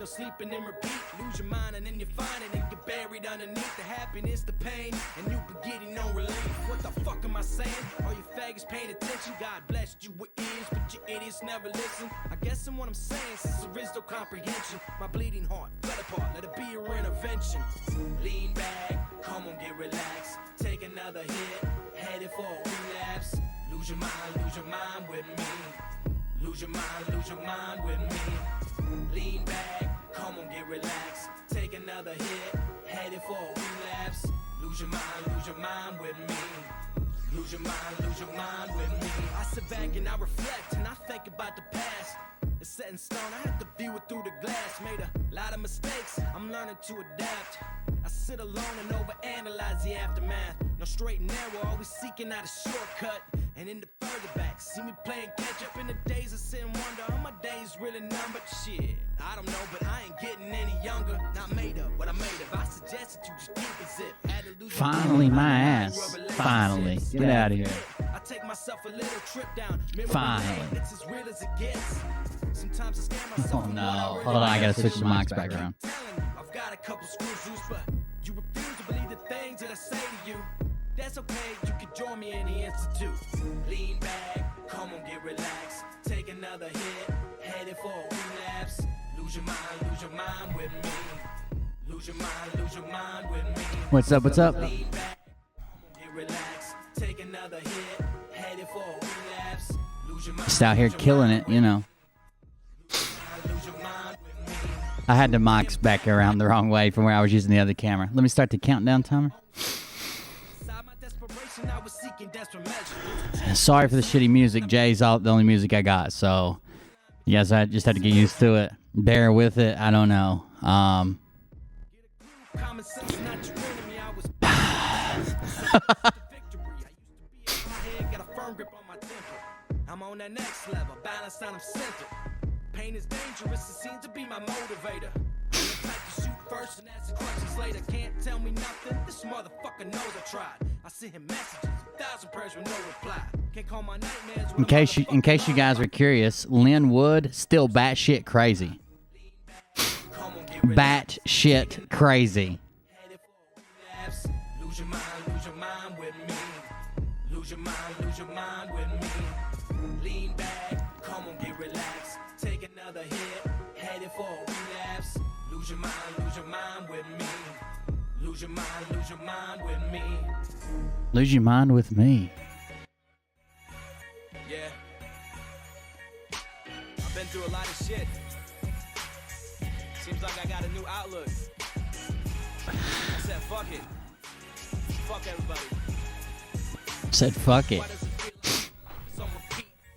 no sleeping and repeat. Lose your mind and then you find it and get buried underneath the happiness, the pain, and you be getting no relief. What the fuck am I saying? All you faggots paying attention. God blessed you with ears, but you idiots never listen. I guess in what I'm saying, since there is no comprehension, my bleeding heart fell apart, let it be your intervention. Lean back, come on, get relaxed. Take another hit, headed for a relapse. Lose your mind with me. Lose your mind with me. Lean back, come on, get relaxed. Take another hit, headed for a relapse. Lose your mind with me. Lose your mind with me. I sit back and I reflect and I think about the past. It's set in stone, I have to view it through the glass. Made a lot of mistakes, I'm learning to adapt. I sit alone and overanalyze the aftermath. No straight and narrow, always seeking out a shortcut. And in the further back, see me playing catch up in the days of sit and wonder. Are my days really numbered? Shit, I don't know, but I ain't getting any younger. Not made up, but I made up. I suggested you just keep a zip. Had to lose Finally, my ass. Finally. Get out of here. I take myself a little trip down. Finally. It's as real as it gets. Sometimes I scare myself. Oh no. Hold on, I gotta switch the mics back around. I've got a couple screws loose, but you refuse to believe the things that I say to you. That's okay, you can join me in the institute. Lean back, come on, get relaxed. Take another hit, headed for a relapse. Lose your mind with me. Lose your mind with me. What's up? What's up? Lean back, come on, get relaxed. Take another hit, headed for a relapse. Lose your mind. Just out here killing it, you know. Lose your mind with me. I had the mics back around the wrong way from where I was using the other camera. Let me start the countdown timer. Sorry for the shitty music. Jay's the only music I got, so you guys, I just had to get used to it. Bear with it. I don't know. I'm on that next level, balanced on center. Pain is dangerous, it seems to be my motivator. Shoot first and ask questions later. Can't tell me nothing. This motherfucker knows I tried. I sent him messages, 1,000 prayers with no reply. Can't call my nightmares. In case you guys are curious, Lynn Wood still batshit crazy. Batshit crazy. Lose your mind with me. Lose your mind with me. Lean back, come on, get relaxed. Take another hit, headed for a relapse. Lose your mind with me. Lose your mind with me. Lose your mind with me. Yeah. I've been through a lot of shit. Seems like I got a new outlook. I said fuck it. Fuck everybody. Said fuck it.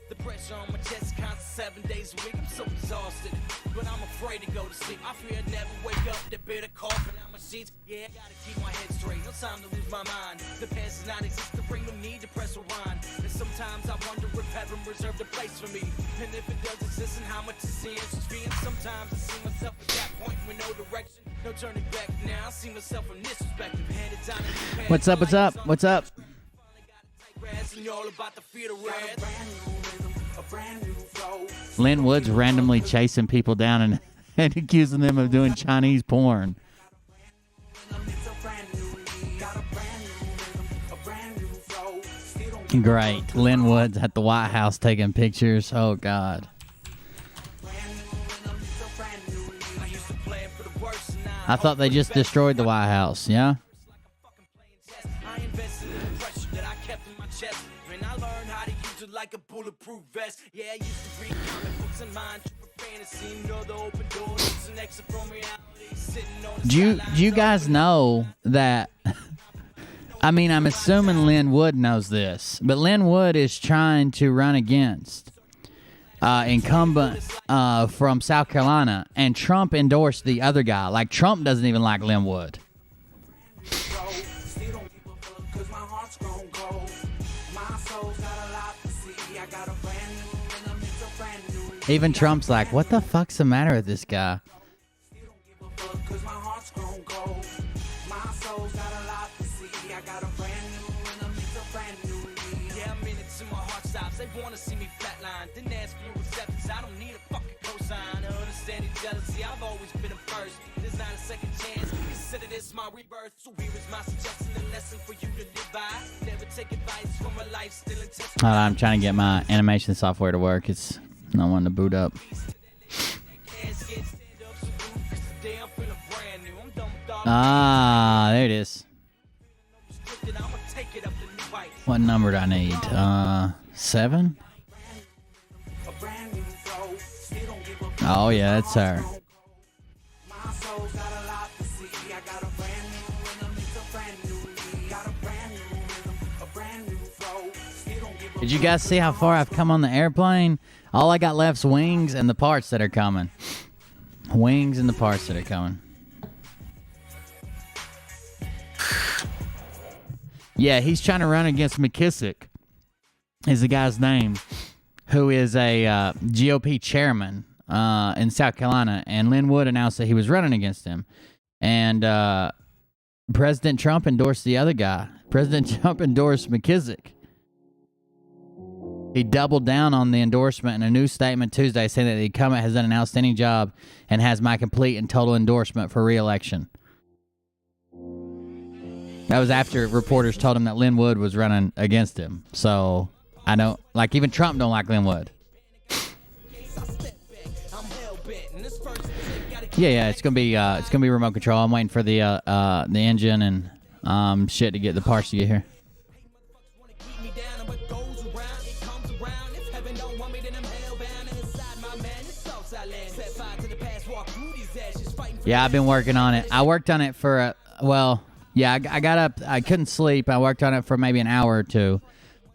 The pressure on my chest counts 7 days a week. I'm so exhausted, but I'm afraid to go to sleep. I fear I'd never wake up. The bitter coughing out my sheets. Yeah, I gotta keep my head straight. No time to lose my mind. The past is not existent. Bring no need to press rewind. And sometimes I wonder if heaven reserved a place for me. And if it does exist, and how much is the answer's fee. And sometimes I see myself at that point with no direction, no turning back. Now I see myself from this perspective. Headed down in the past. What's up? What's up? What's up? Lynn Wood's randomly chasing people down and accusing them of doing Chinese porn. Great. Lynn Wood's at the White House taking pictures. Oh, God. I thought they just destroyed the White House, yeah? Like a bulletproof vest. Yeah, I used to read comic books and mind fantasy. Know the open doors and exit from reality. Sitting on the Do you guys know that? I mean, I'm assuming Lynn Wood knows this, but Lynn Wood is trying to run against incumbent from South Carolina, and Trump endorsed the other guy. Like, Trump doesn't even like Lynn Wood. Even Trump's like, what the fuck's the matter with this guy? They want to see me flatline. Didn't ask for acceptance. I don't need a fucking cosign. understanding jealousy. I've always been a first. There's not a second chance. Consider this my rebirth. So here is my suggestion, a lesson for you to live by. Never take advice from a life still in test. I'm trying to get my animation software to work. It's not wanting to boot up. Ah, there it is. What number do I need? 7? Oh yeah, that's her. Did you guys see how far I've come on the airplane? All I got left's wings and the parts that are coming. Wings and the parts that are coming. Yeah, he's trying to run against McKissick, is the guy's name, who is a GOP chairman in South Carolina. And Lin Wood announced that he was running against him. And President Trump endorsed the other guy. President Trump endorsed McKissick. He doubled down on the endorsement in a new statement Tuesday, saying that the incumbent has done an outstanding job and has my complete and total endorsement for re-election. That was after reporters told him that Lin Wood was running against him. So I don't like, even Trump don't like Lin Wood. Yeah, it's gonna be remote control. I'm waiting for the engine and shit to get the parts to get here. Yeah, I've been working on it. I worked on it for I got up. I couldn't sleep. I worked on it for maybe an hour or two.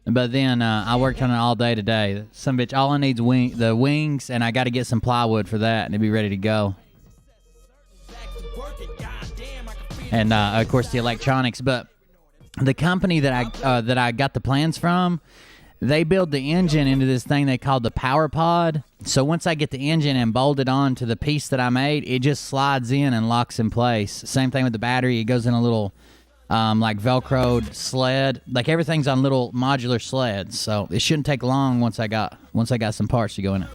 But then I worked on it all day today. Some bitch, all I need is the wings, and I got to get some plywood for that, and it'll be ready to go. And, of course, the electronics. But the company that I got the plans from, they build the engine into this thing they call the Power Pod. So once I get the engine and bolt it on to the piece that I made, it just slides in and locks in place. Same thing with the battery. It goes in a little like Velcroed sled. Like everything's on little modular sleds. So it shouldn't take long once I got some parts to go in it.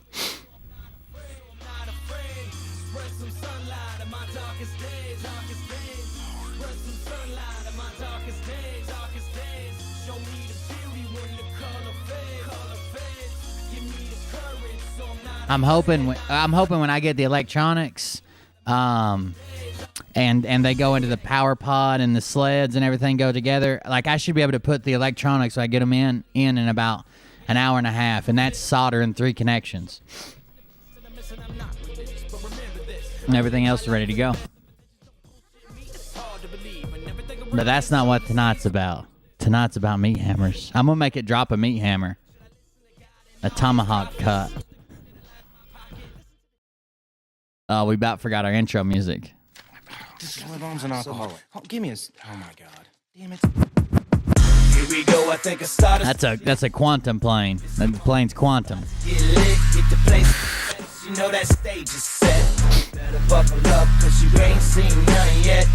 I'm hoping when I get the electronics, and they go into the Power Pod and the sleds and everything go together, like I should be able to put the electronics, so I get them in about an hour and a half, and that's soldering 3 connections. And everything else is ready to go. But that's not what tonight's about. Tonight's about meat hammers. I'm gonna make it drop a meat hammer, a tomahawk cut. Oh, we about forgot our intro music. This is my mom's an alcoholic. Oh, give me a... Oh, my God. Damn it. Here we go, I think I started. That's a quantum plane. The plane's quantum. Get lit, get the place. You know that stage is set. Better buckle up, cause you ain't seen none yet.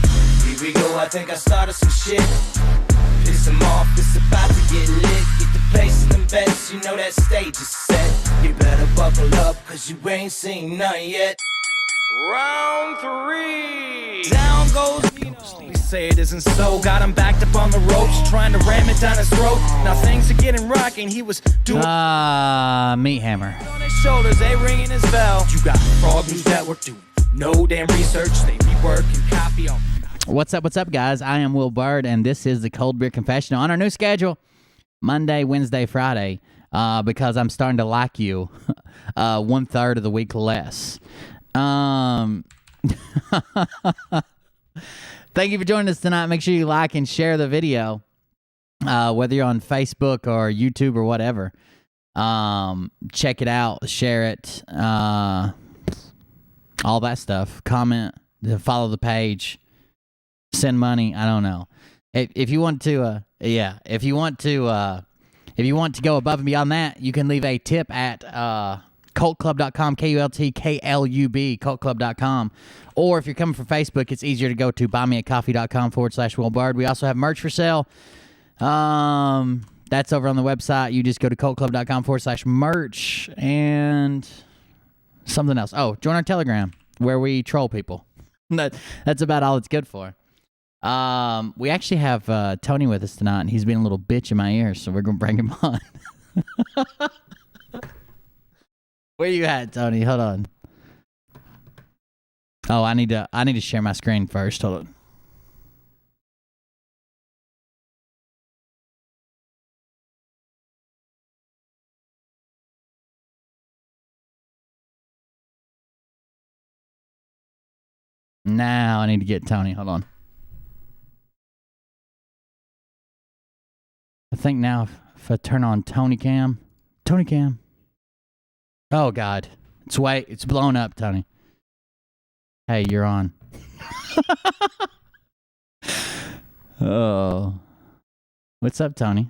Here we go, I think I started some shit. Piss them off, it's about to get lit. Get the place in them bets, you know that stage is set. You better buckle up, cause you ain't seen none yet. Round 3. Down goes They say it isn't so. Got him backed up on the ropes, trying to ram it down his throat. Now things are getting rocking. He was doing Meat hammer. on his shoulders, they ringing his bell. You got Frog News Network do no damn research. They rework and copy on. What's up, guys? I am Will Bird, and this is the Cold Beer Confessional on our new schedule, Monday, Wednesday, Friday, because I'm starting to like you 1/3 of the week less. Thank you for joining us tonight. Make sure you like and share the video, whether you're on Facebook or YouTube or whatever. Check it out, share it, all that stuff. Comment, follow the page, send money. I don't know. If you want to, if you want to go above and beyond that, you can leave a tip at cultclub.com, KULTKLUB, cultclub.com. Or if you're coming from Facebook, it's easier to go to buymeacoffee.com/Will Bird. We also have merch for sale. That's over on the website. You just go to cultclub.com/merch. And Something else. Oh, join our Telegram where we troll people. That's about all it's good for. We actually have Tony with us tonight, and he's being a little bitch in my ear, so we're gonna bring him on. Where you at, Tony? Hold on. Oh, I need to share my screen first. Hold on. Now I need to get Tony. Hold on. I think now if I turn on Tony Cam. Oh God. It's blown up, Tony. Hey, you're on. Oh. What's up, Tony?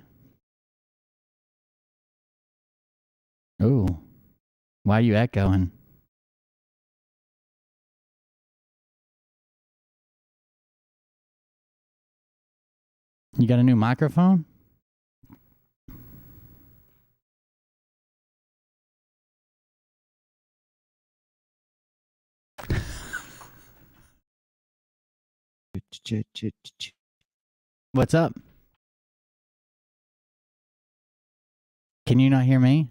Ooh. Why are you echoing? You got a new microphone? What's up? Can you not hear me?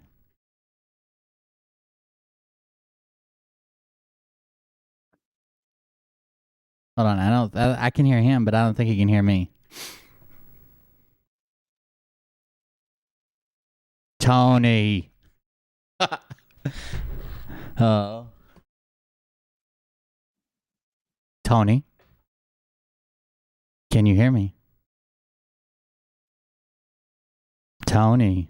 Hold on, I can hear him, but I don't think he can hear me. Tony. Oh. Tony. Can you hear me? Tony.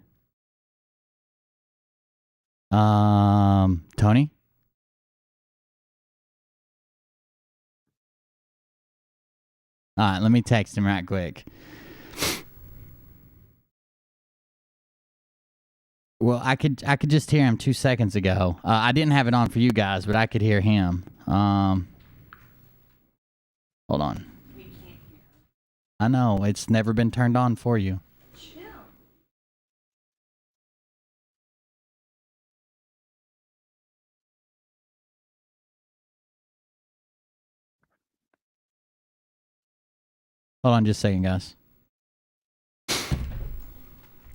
Tony? All right, let me text him right quick. Well, I could just hear him 2 seconds ago. I didn't have it on for you guys, but I could hear him. Hold on. We can't hear him. I know, it's never been turned on for you. Chill. Hold on just a second, guys.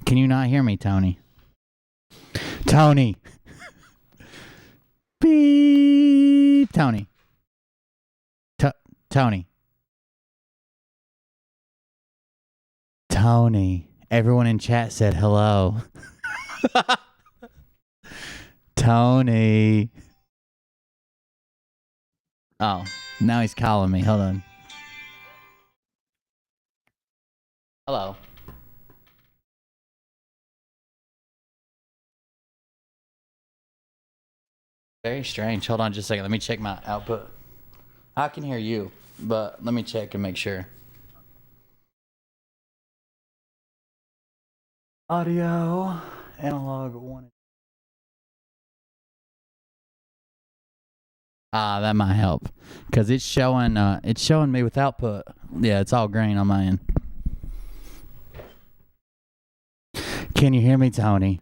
Can you not hear me, Tony? Tony. Beep. Tony. Tony. Tony. Everyone in chat said hello. Tony. Oh, now he's calling me. Hold on. Hello. Very strange. Hold on just a second. Let me check my output. I can hear you, but let me check and make sure. Audio, analog one. That might help, cause it's showing me with output. Yeah, it's all green on my end. Can you hear me, Tony?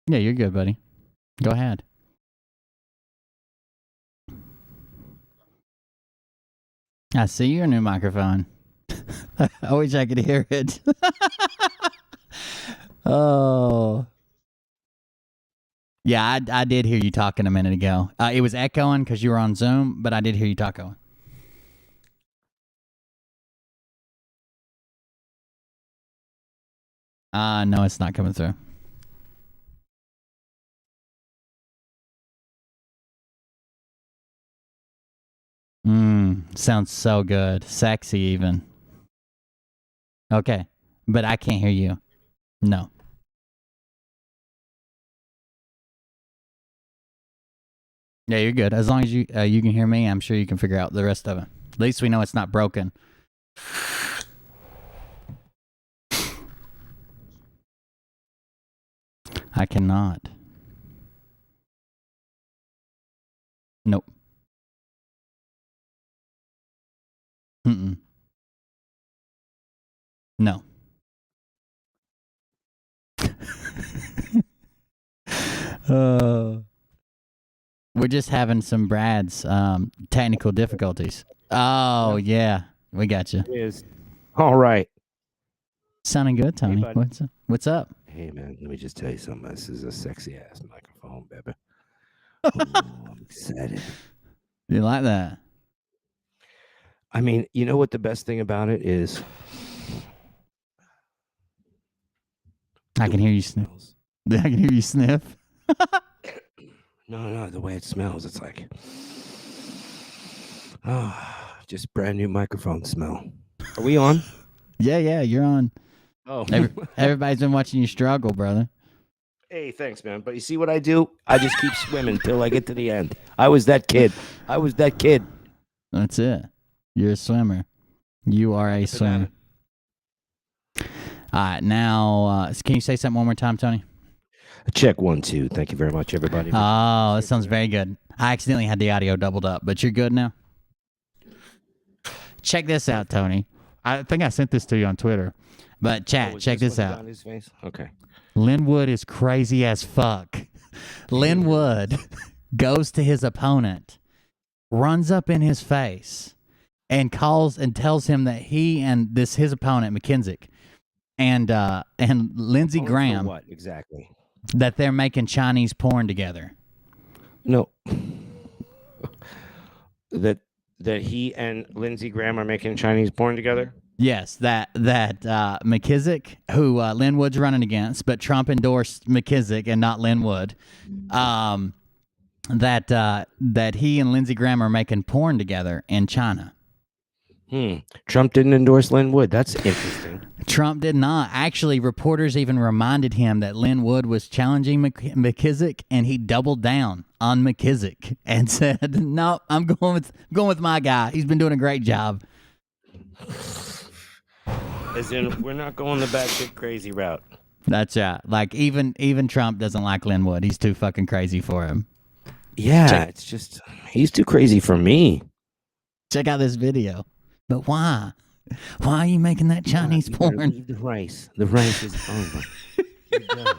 Yeah, you're good, buddy. Go ahead. I see your new microphone. I wish I could hear it. Oh. Yeah, I did hear you talking a minute ago. It was echoing because you were on Zoom, but I did hear you talking. No, it's not coming through. Sounds so good. Sexy even. Okay, but I can't hear you. No. Yeah, you're good. As long as you can hear me, I'm sure you can figure out the rest of it. At least we know it's not broken. I cannot. Nope. Mm-mm. No. We're just having some Brad's technical difficulties. Oh, yeah. We got you. It is. All right. Sounding good, Tony. buddy. What's up? Hey, man, let me just tell you something. This is a sexy ass microphone, baby. Ooh, I'm excited. You like that? I mean, you know what the best thing about it is? I can hear you sniff. I can hear you sniff. No, the way it smells, it's like, just brand new microphone smell. Are we on? Yeah, you're on. Oh, Everybody's been watching you struggle, brother. hey, thanks, man. But you see what I do? I just keep swimming till I get to the end. I was that kid. That's it. You're a swimmer. You are a swimmer. All right, now, can you say something one more time, Tony? Check 1, 2. Thank you very much, everybody. Oh, that sounds very good. I accidentally had the audio doubled up, but you're good now? Check this out, Tony. I think I sent this to you on Twitter. But chat, check this out. His face? Okay. Lin Wood is crazy as fuck. Lin Wood goes to his opponent, runs up in his face, and calls and tells him that he and his opponent, McKissick, and Lindsey Graham, For what exactly? that they're making Chinese porn together. No. that he and Lindsey Graham are making Chinese porn together? Yes, that McKissick, who Lin Wood's running against, but Trump endorsed McKissick and not Lin Wood. That he and Lindsey Graham are making porn together in China. Trump didn't endorse Lin Wood. That's interesting. Trump did not. Actually, reporters even reminded him that Lin Wood was challenging McKissick, and he doubled down on McKissick and said, "No, I'm going with my guy. He's been doing a great job." As in, we're not going the batshit crazy route. That's right. Like even Trump doesn't like Lin Wood. He's too fucking crazy for him. Yeah, it's just he's too crazy for me. Check out this video. But why? Why are you making that Chinese You gotta porn? leave the rice. The rice is over. You're done.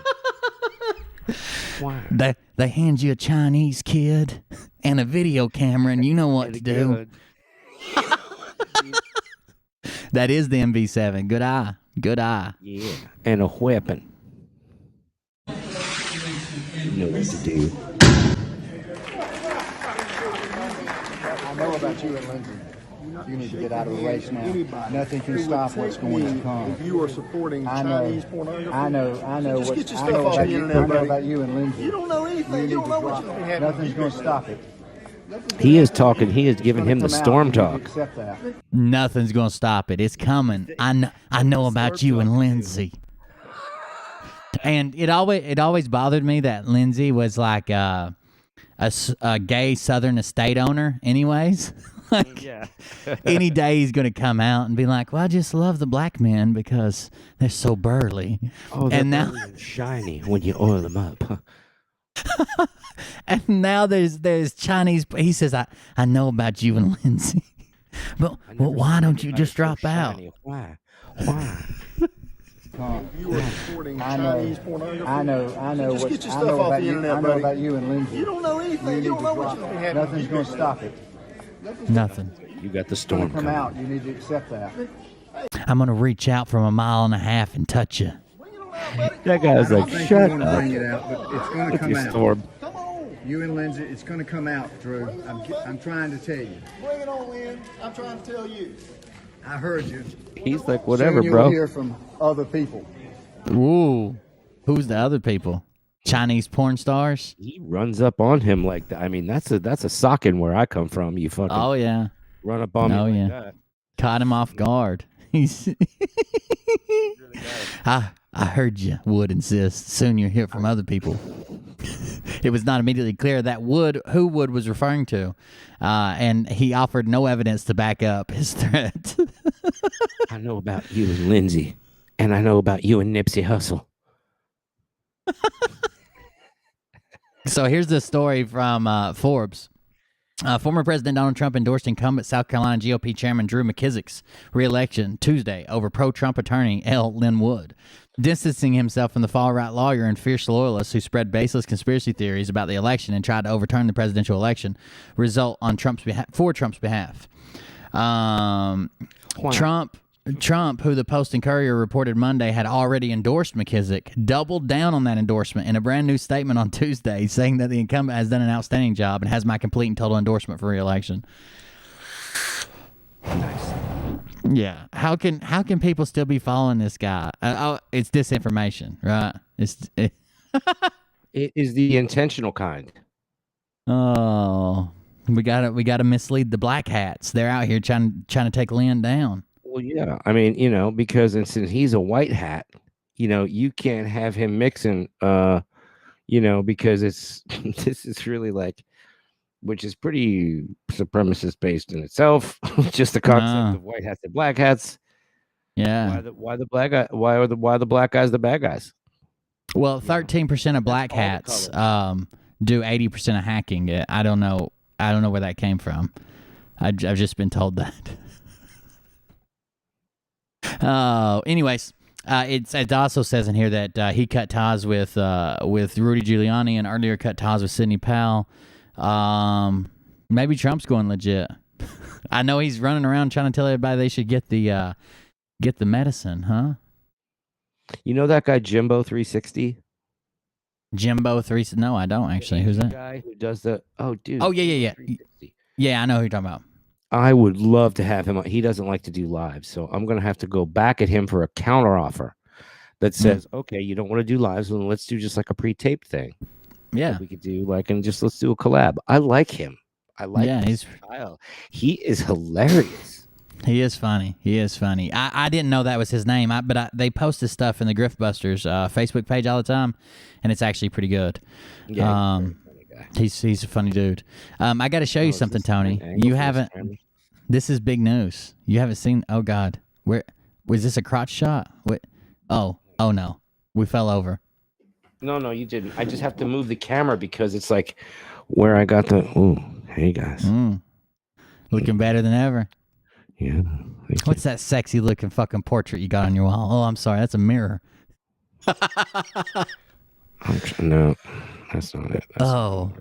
Why? They hand you a Chinese kid and a video camera, and you know what to do. That is the MV7. Good eye. Good eye. Yeah, and a weapon. You know what to do. I know about you and Lindsey. You need to get out of the race now. Nothing can stop what's going to come. If you are supporting Chinese pornography, I know just what get your I stuff know off about the you. internet, I know buddy. about you and Lindsey. You don't know anything. You don't know what's going to happen. Nothing's going to stop it. He is talking. He is giving him the storm talk. Accept that. Nothing's gonna stop it. It's coming. I know about you and Lindsey. And it always bothered me that Lindsey was like a gay Southern estate owner. Anyways, like any day he's gonna come out and be like, "Well, I just love the black men because they're so burly." Oh, and now shiny when you oil them up. and now there's Chinese. He says, "I know about you and Lindsey, but why don't you just drop out?" Why? You are supporting I know. Chinese pornography. I know Just what get your I stuff know off about the you. internet, I know buddy. about you and Lindsey. You don't know anything. You don't know what's going to happen. Nothing's going to stop it. Nothing. You got the It's going storm to come coming. out. You need to accept that. I'm gonna reach out from 1.5 miles and touch you. That guy's like, I shut want to up. bring it out, but it's going to With come your out. storm. You and Lindsey, it's going to come out, Drew. I'm trying to tell you. Bring it on, Lynn. I'm trying to tell you. I heard you. He's like, whatever, Soon you'll bro. hear from other people. Ooh, who's the other people? Chinese porn stars? He runs up on him like that. I mean, that's a socking where I come from. You fucking Oh yeah, run up on Oh, me yeah. like that. caught him off guard. He's. I heard you, Wood insists. Soon you'll hear from other people. It was not immediately clear that who Wood was referring to, and he offered no evidence to back up his threat. I know about you and Lindsay, and I know about you and Nipsey Hussle. So here's the story from Forbes. Former President Donald Trump endorsed incumbent South Carolina GOP Chairman Drew McKissick's reelection Tuesday over pro-Trump attorney L. Lynn Wood, distancing himself from the far-right lawyer and fierce loyalists who spread baseless conspiracy theories about the election and tried to overturn the presidential election result on Trump's behalf. Trump, who the Post and Courier reported Monday had already endorsed McKissick, doubled down on that endorsement in a brand new statement on Tuesday, saying that the incumbent has done an outstanding job and has my complete and total endorsement for re-election. Nice. Yeah, how can people still be following this guy? It's disinformation, right? It is the intentional kind. Oh, we gotta mislead the black hats. They're out here trying to take Lynn down. Well, yeah. I mean, because since he's a white hat, you can't have him mixing, because this is really like, which is pretty supremacist based in itself. Just the concept of white hats and black hats. Yeah. Why the black guy? Why are the black guys the bad guys? Well, 13% of black hats do 80% of hacking. I don't know where that came from. I've just been told that. Anyways, it also says in here that he cut ties with Rudy Giuliani and earlier cut ties with Sidney Powell. Maybe Trump's going legit. I know he's running around trying to tell everybody they should get the medicine, huh? You know that guy Jimbo 360? Jimbo 360? No, I don't actually. Who's that? Guy who does the dude. Oh yeah. Yeah, I know who you're talking about. I would love to have him. He doesn't like to do lives, so I'm going to have to go back at him for a counter offer that says, okay, you don't want to do lives, well, let's do just like a pre-taped thing. Yeah. That we could do let's do a collab. I like him. I like his style. He is hilarious. He is funny. I didn't know that was his name, but they post his stuff in the Griftbusters Facebook page all the time, and it's actually pretty good. Yeah, he's a funny dude. I got to show you something, Tony. You haven't. This is big news. You haven't seen. Oh God, where was this a crotch shot? What? Oh no, we fell over. No, you didn't. I just have to move the camera because it's like where I got the. Ooh, hey guys, looking better than ever. Yeah. What's that sexy looking fucking portrait you got on your wall? Oh, I'm sorry, that's a mirror. No, that's not it. All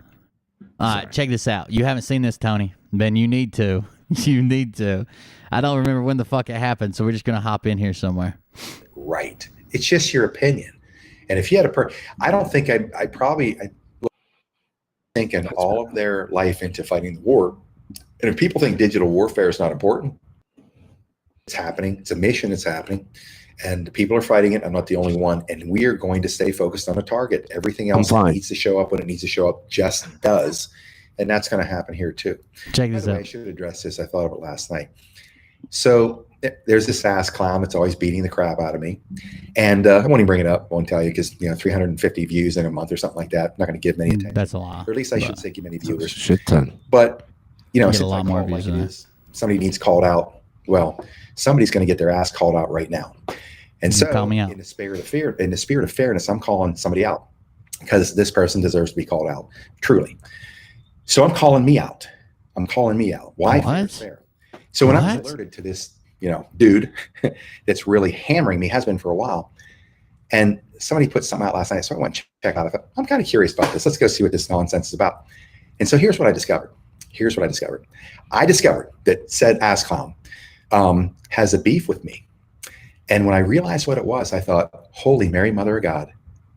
right, check this out. You haven't seen this, Tony. Ben, you need to. You need to. I don't remember when the fuck it happened, so we're just gonna hop in here somewhere. Right. It's just your opinion. And if you had I don't think I probably think in all of their life into fighting the war. And if people think digital warfare is not important, it's happening. It's a mission. It's happening. And people are fighting it. I'm not the only one. And we are going to stay focused on a target. Everything else needs to show up when it needs to show up, just does. And that's going to happen here too. Check this out. I should address this. I thought of it last night. So there's this ass clown that's always beating the crap out of me. And I won't even bring it up. I won't tell you because, 350 views in a month or something like that. I'm not going to give many attention. That's a lot. Or at least I should say give many viewers. Shit ton. But, get a lot more views than that. Somebody needs called out. Well, somebody's going to get their ass called out right now. And so call me out. in the spirit of fairness, I'm calling somebody out because this person deserves to be called out. Truly. So I'm calling me out. Why? Fair. So when I was alerted to this, dude that's really hammering me, has been for a while. And somebody put something out last night. So I went to check out. I thought, I'm kind of curious about this. Let's go see what this nonsense is about. And so here's what I discovered. I discovered that said ass clown has a beef with me. And when I realized what it was, I thought, holy Mary, Mother of God,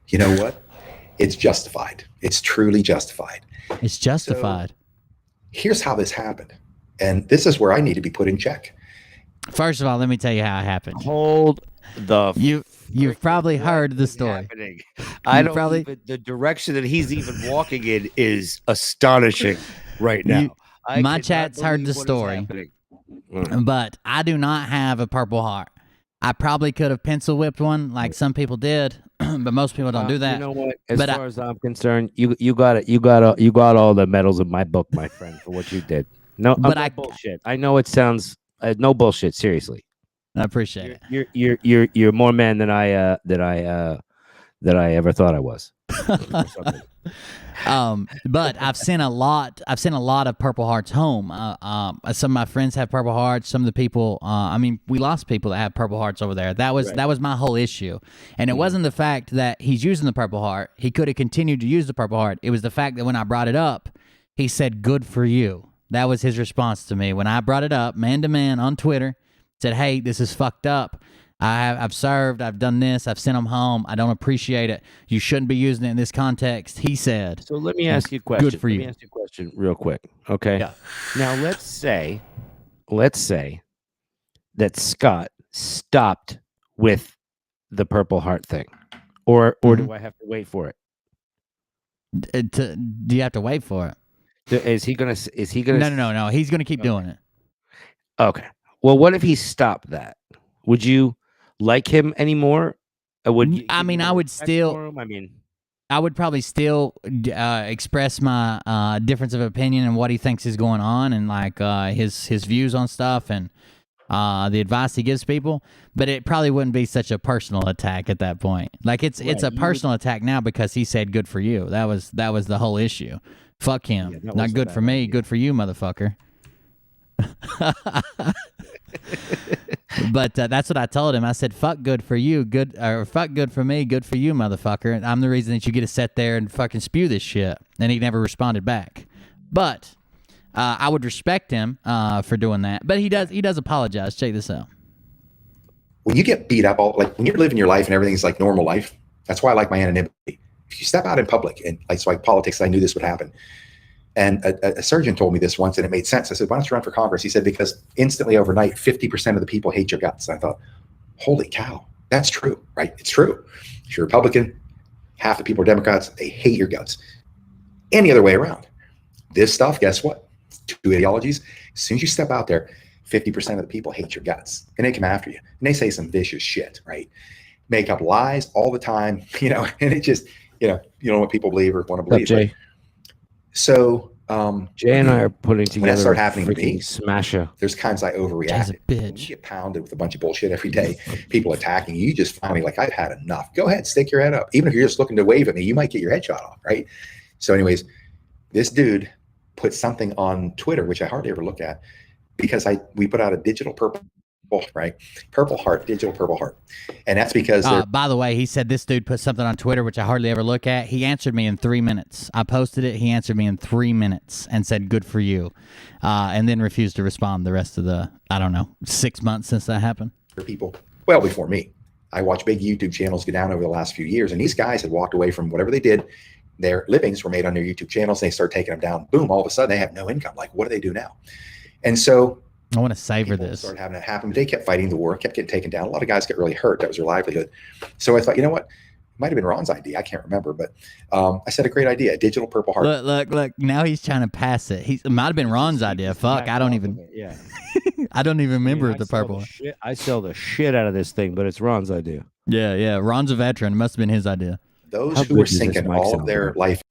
you know what? It's justified. It's truly justified. It's justified. So here's how this happened. And this is where I need to be put in check. First of all, let me tell you how it happened. Hold the. You've probably heard the story. I don't. The direction that he's even walking in is astonishing right now. My chat's heard the story, but I do not have a Purple Heart. I probably could have pencil whipped one like some people did, but most people don't do that. You know what? As far as I'm concerned, you got it. You got all the medals in my book, my friend, for what you did. No, but bullshit. I know it sounds no bullshit. Seriously, I appreciate it. You're more man than I ever thought I was. But I've sent a lot of Purple Hearts home. Some of my friends have Purple Hearts. Some of the people, I mean, we lost people that have Purple Hearts over there. That was my whole issue. And it wasn't the fact that he's using the Purple Heart. He could have continued to use the Purple Heart. It was the fact that when I brought it up, he said, "Good for you." That was his response to me when I brought it up, man to man on Twitter. Said, "Hey, this is fucked up. I've served, I've done this, I've sent them home. I don't appreciate it. You shouldn't be using it in this context," he said. So let me ask you a question. Good for Let you. me ask you a question real quick. Okay. Yeah. Now let's say that Scott stopped with the Purple Heart thing, or do I have to wait for it? Do you have to wait for it? Is he gonna? No. He's gonna keep doing it. Okay. Well, what if he stopped that? Would you like him anymore? Would you, I mean, I would still. I would probably still express my difference of opinion and what he thinks is going on, and like his views on stuff and the advice he gives people. But it probably wouldn't be such a personal attack at that point. Like it's a personal attack now because he said "good for you." That was the whole issue. Fuck him. Not good for me. Good for you, motherfucker. But that's what I told him. I said, "Fuck good for you, fuck good for me, good for you, motherfucker. I'm the reason that you get to sit there and fucking spew this shit." And he never responded back. But I would respect him for doing that. But he does apologize. Check this out. When you get beat up, when you're living your life and everything's like normal life, that's why I like my anonymity. If you step out in public and like politics, I knew this would happen. And a surgeon told me this once, and it made sense. I said, "Why don't you run for Congress?" He said, "Because instantly overnight, 50% of the people hate your guts." And I thought, holy cow, that's true, right? It's true. If you're Republican, half the people are Democrats, they hate your guts. Any other way around. This stuff, guess what? Two ideologies. As soon as you step out there, 50% of the people hate your guts, and they come after you. And they say some vicious shit, right? Make up lies all the time, and it just, you know what people believe or want to believe. Jay? So Jay and I are putting together when that started happening to freaking me, smasher. There's times I overreacted. Jay's a bitch. When you get pounded with a bunch of bullshit every day, people attacking you, you just finally like, I've had enough. Go ahead, stick your head up. Even if you're just looking to wave at me, you might get your head shot off, right? So anyways, this dude put something on Twitter, which I hardly ever look at, because we put out a digital purple, right? Purple Heart, digital Purple Heart. And that's because by the way, he said this dude put something on Twitter, which I hardly ever look at. He answered me in 3 minutes. I posted it. He answered me in 3 minutes and said, "Good for you." And then refused to respond the rest of the, 6 months since that happened. for people well before me. I watched big YouTube channels go down over the last few years, and these guys had walked away from whatever they did. Their livings were made on their YouTube channels. And they start taking them down. Boom! All of a sudden, they have no income. Like, what do they do now? And so I want to savor people this. started having it happen. They kept fighting the war, kept getting taken down. A lot of guys get really hurt. That was their livelihood. So I thought, you know what? It might have been Ron's idea. I can't remember, but I said a great idea. A digital Purple Heart. Look. Now he's trying to pass it. It might have been Ron's idea. Fuck, I don't even. Yeah. I don't even remember the purple. I sell the shit out of this thing, but it's Ron's idea. Yeah. Ron's a veteran. It must have been his idea. Those How who good are does this sinking mic all sound? of their life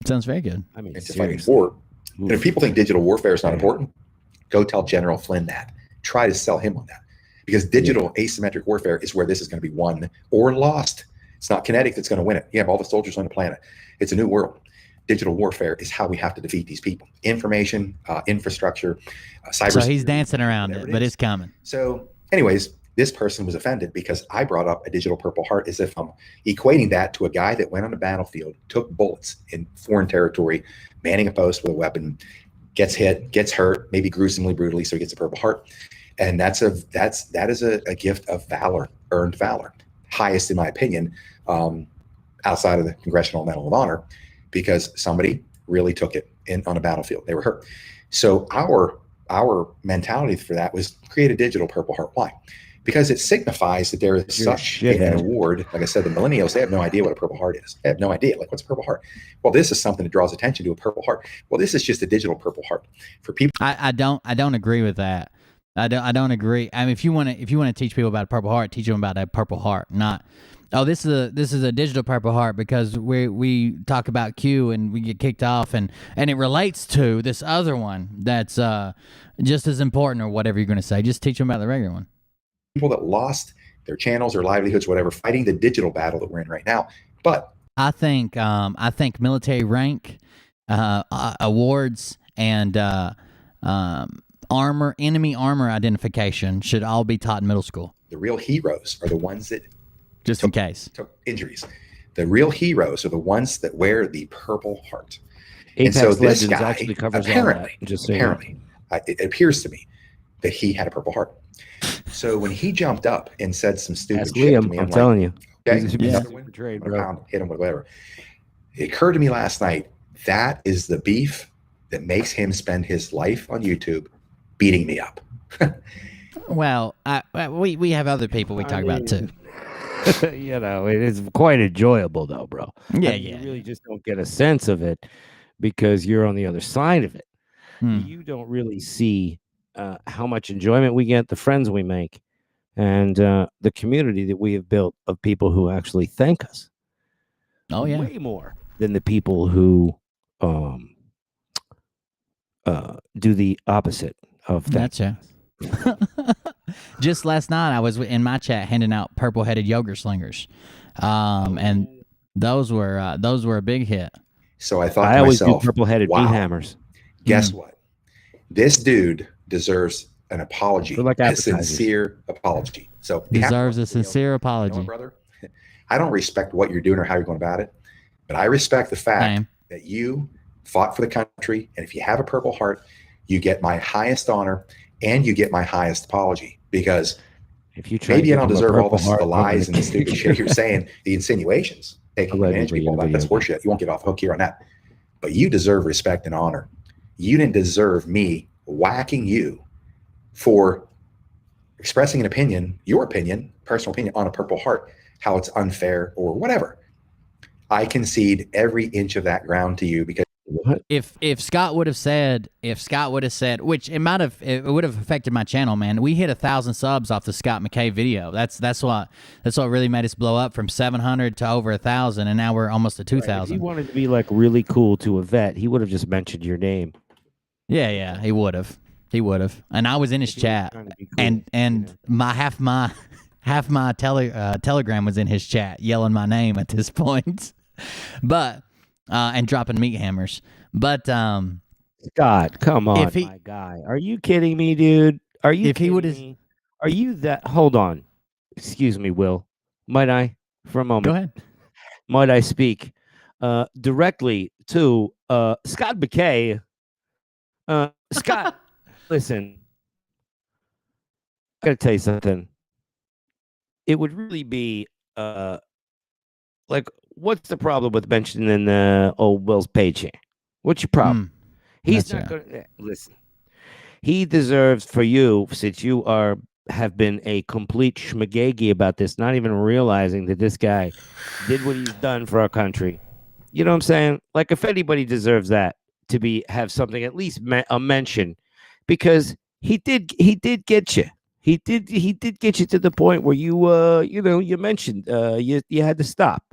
Sounds very good. I mean, into fighting seriously. war. And if people think digital warfare is not important, go tell General Flynn that. Try to sell him on that. Because digital asymmetric warfare is where this is going to be won or lost. It's not kinetic that's going to win it. You have all the soldiers on the planet. It's a new world. Digital warfare is how we have to defeat these people. Information, infrastructure, cyber. So he's dancing around it, but it's coming. So anyways, this person was offended because I brought up a digital Purple Heart as if I'm equating that to a guy that went on the battlefield, took bullets in foreign territory, manning a post with a weapon, gets hit, gets hurt, maybe gruesomely, brutally, so he gets a Purple Heart. And that is a gift of valor, earned valor, highest in my opinion, outside of the Congressional Medal of Honor, because somebody really took it on a battlefield. They were hurt. So our mentality for that was create a digital Purple Heart. Why? Because it signifies that there is such an award. Like I said, the millennials, they have no idea what a Purple Heart is. They have no idea. Like, what's a Purple Heart? Well, this is something that draws attention to a Purple Heart. Well, this is just a digital Purple Heart for people. I don't agree with that. I don't agree. I mean, if you want to teach people about a Purple Heart, teach them about a Purple Heart, not this is a digital Purple Heart because we talk about Q and we get kicked off and it relates to this other one that's just as important or whatever you're going to say. Just teach them about the regular one. People that lost their channels or livelihoods, whatever, fighting the digital battle that we're in right now. But I think military rank, awards, and enemy armor identification should all be taught in middle school. The real heroes are the ones that just in case took injuries. The real heroes are the ones that wear the Purple Heart. Apex and so this Legends guy, actually covers apparently, all that. Just so it appears to me that he had a Purple Heart. So when he jumped up and said some stupid Ask shit to Liam, me, I'm telling you. okay, He's another yeah. one, Betrayed, I'm bro. gonna pound him, hit him with whatever. It occurred to me last night, that is the beef that makes him spend his life on YouTube beating me up. Well, we have other people we talk about too. You know, it is quite enjoyable though, bro. Yeah, You really just don't get a sense of it because you're on the other side of it. You don't really see how much enjoyment we get, the friends we make, and the community that we have built of people who actually thank us. Oh yeah, way more than the people who do the opposite of that. Gotcha. Just last night, I was in my chat handing out purple-headed yogurt slingers, and those were a big hit. So I thought I to always myself, do purple-headed wow, bee hammers. Guess what? This dude deserves an apology, They're like a appetizers. sincere apology. So Deserves a sincere you know apology. what, brother? I don't respect what you're doing or how you're going about it, but I respect the fact Same. that you fought for the country, and if you have a Purple Heart, you get my highest honor and you get my highest apology, because If you try maybe to I don't give them a deserve all Purple Heart, the I'm lies and gonna the stupid shit you're saying, the insinuations, taking advantage of people, that's horseshit. You won't get off hook here on that. But you deserve respect and honor. You didn't deserve me whacking you for expressing an opinion, your opinion, personal opinion on a Purple Heart, how it's unfair or whatever. I concede every inch of that ground to you because If Scott would have said, which it would have affected my channel, man. We hit 1,000 subs off the Scott McKay video. That's what really made us blow up from 700 to over 1,000, and now we're almost at If he 2,000. wanted to be like really cool to a vet, he would have just mentioned your name. Yeah, he would have. And I was in his If he was chat, trying to be cool, and you know. my half my Telegram was in his chat, yelling my name at this point, but and dropping meat hammers. But Scott, come on, If he- my guy. Are you kidding me, dude? Are you If he kidding would've- me? Are you that? Hold on. Excuse me, Will. Might I, for a moment? go ahead. Might I speak directly to Scott McKay? Scott, listen. I gotta tell you something. It would really be like, what's the problem with mentioning old Will's page here? What's your problem? He's That's not going to listen. He deserves for you, since you have been a complete schmagegi about this, not even realizing that this guy did what he's done for our country. You know what I'm saying? Like, if anybody deserves that, to have something, at least a mention, because he did get you. He did get you to the point where you mentioned you had to stop.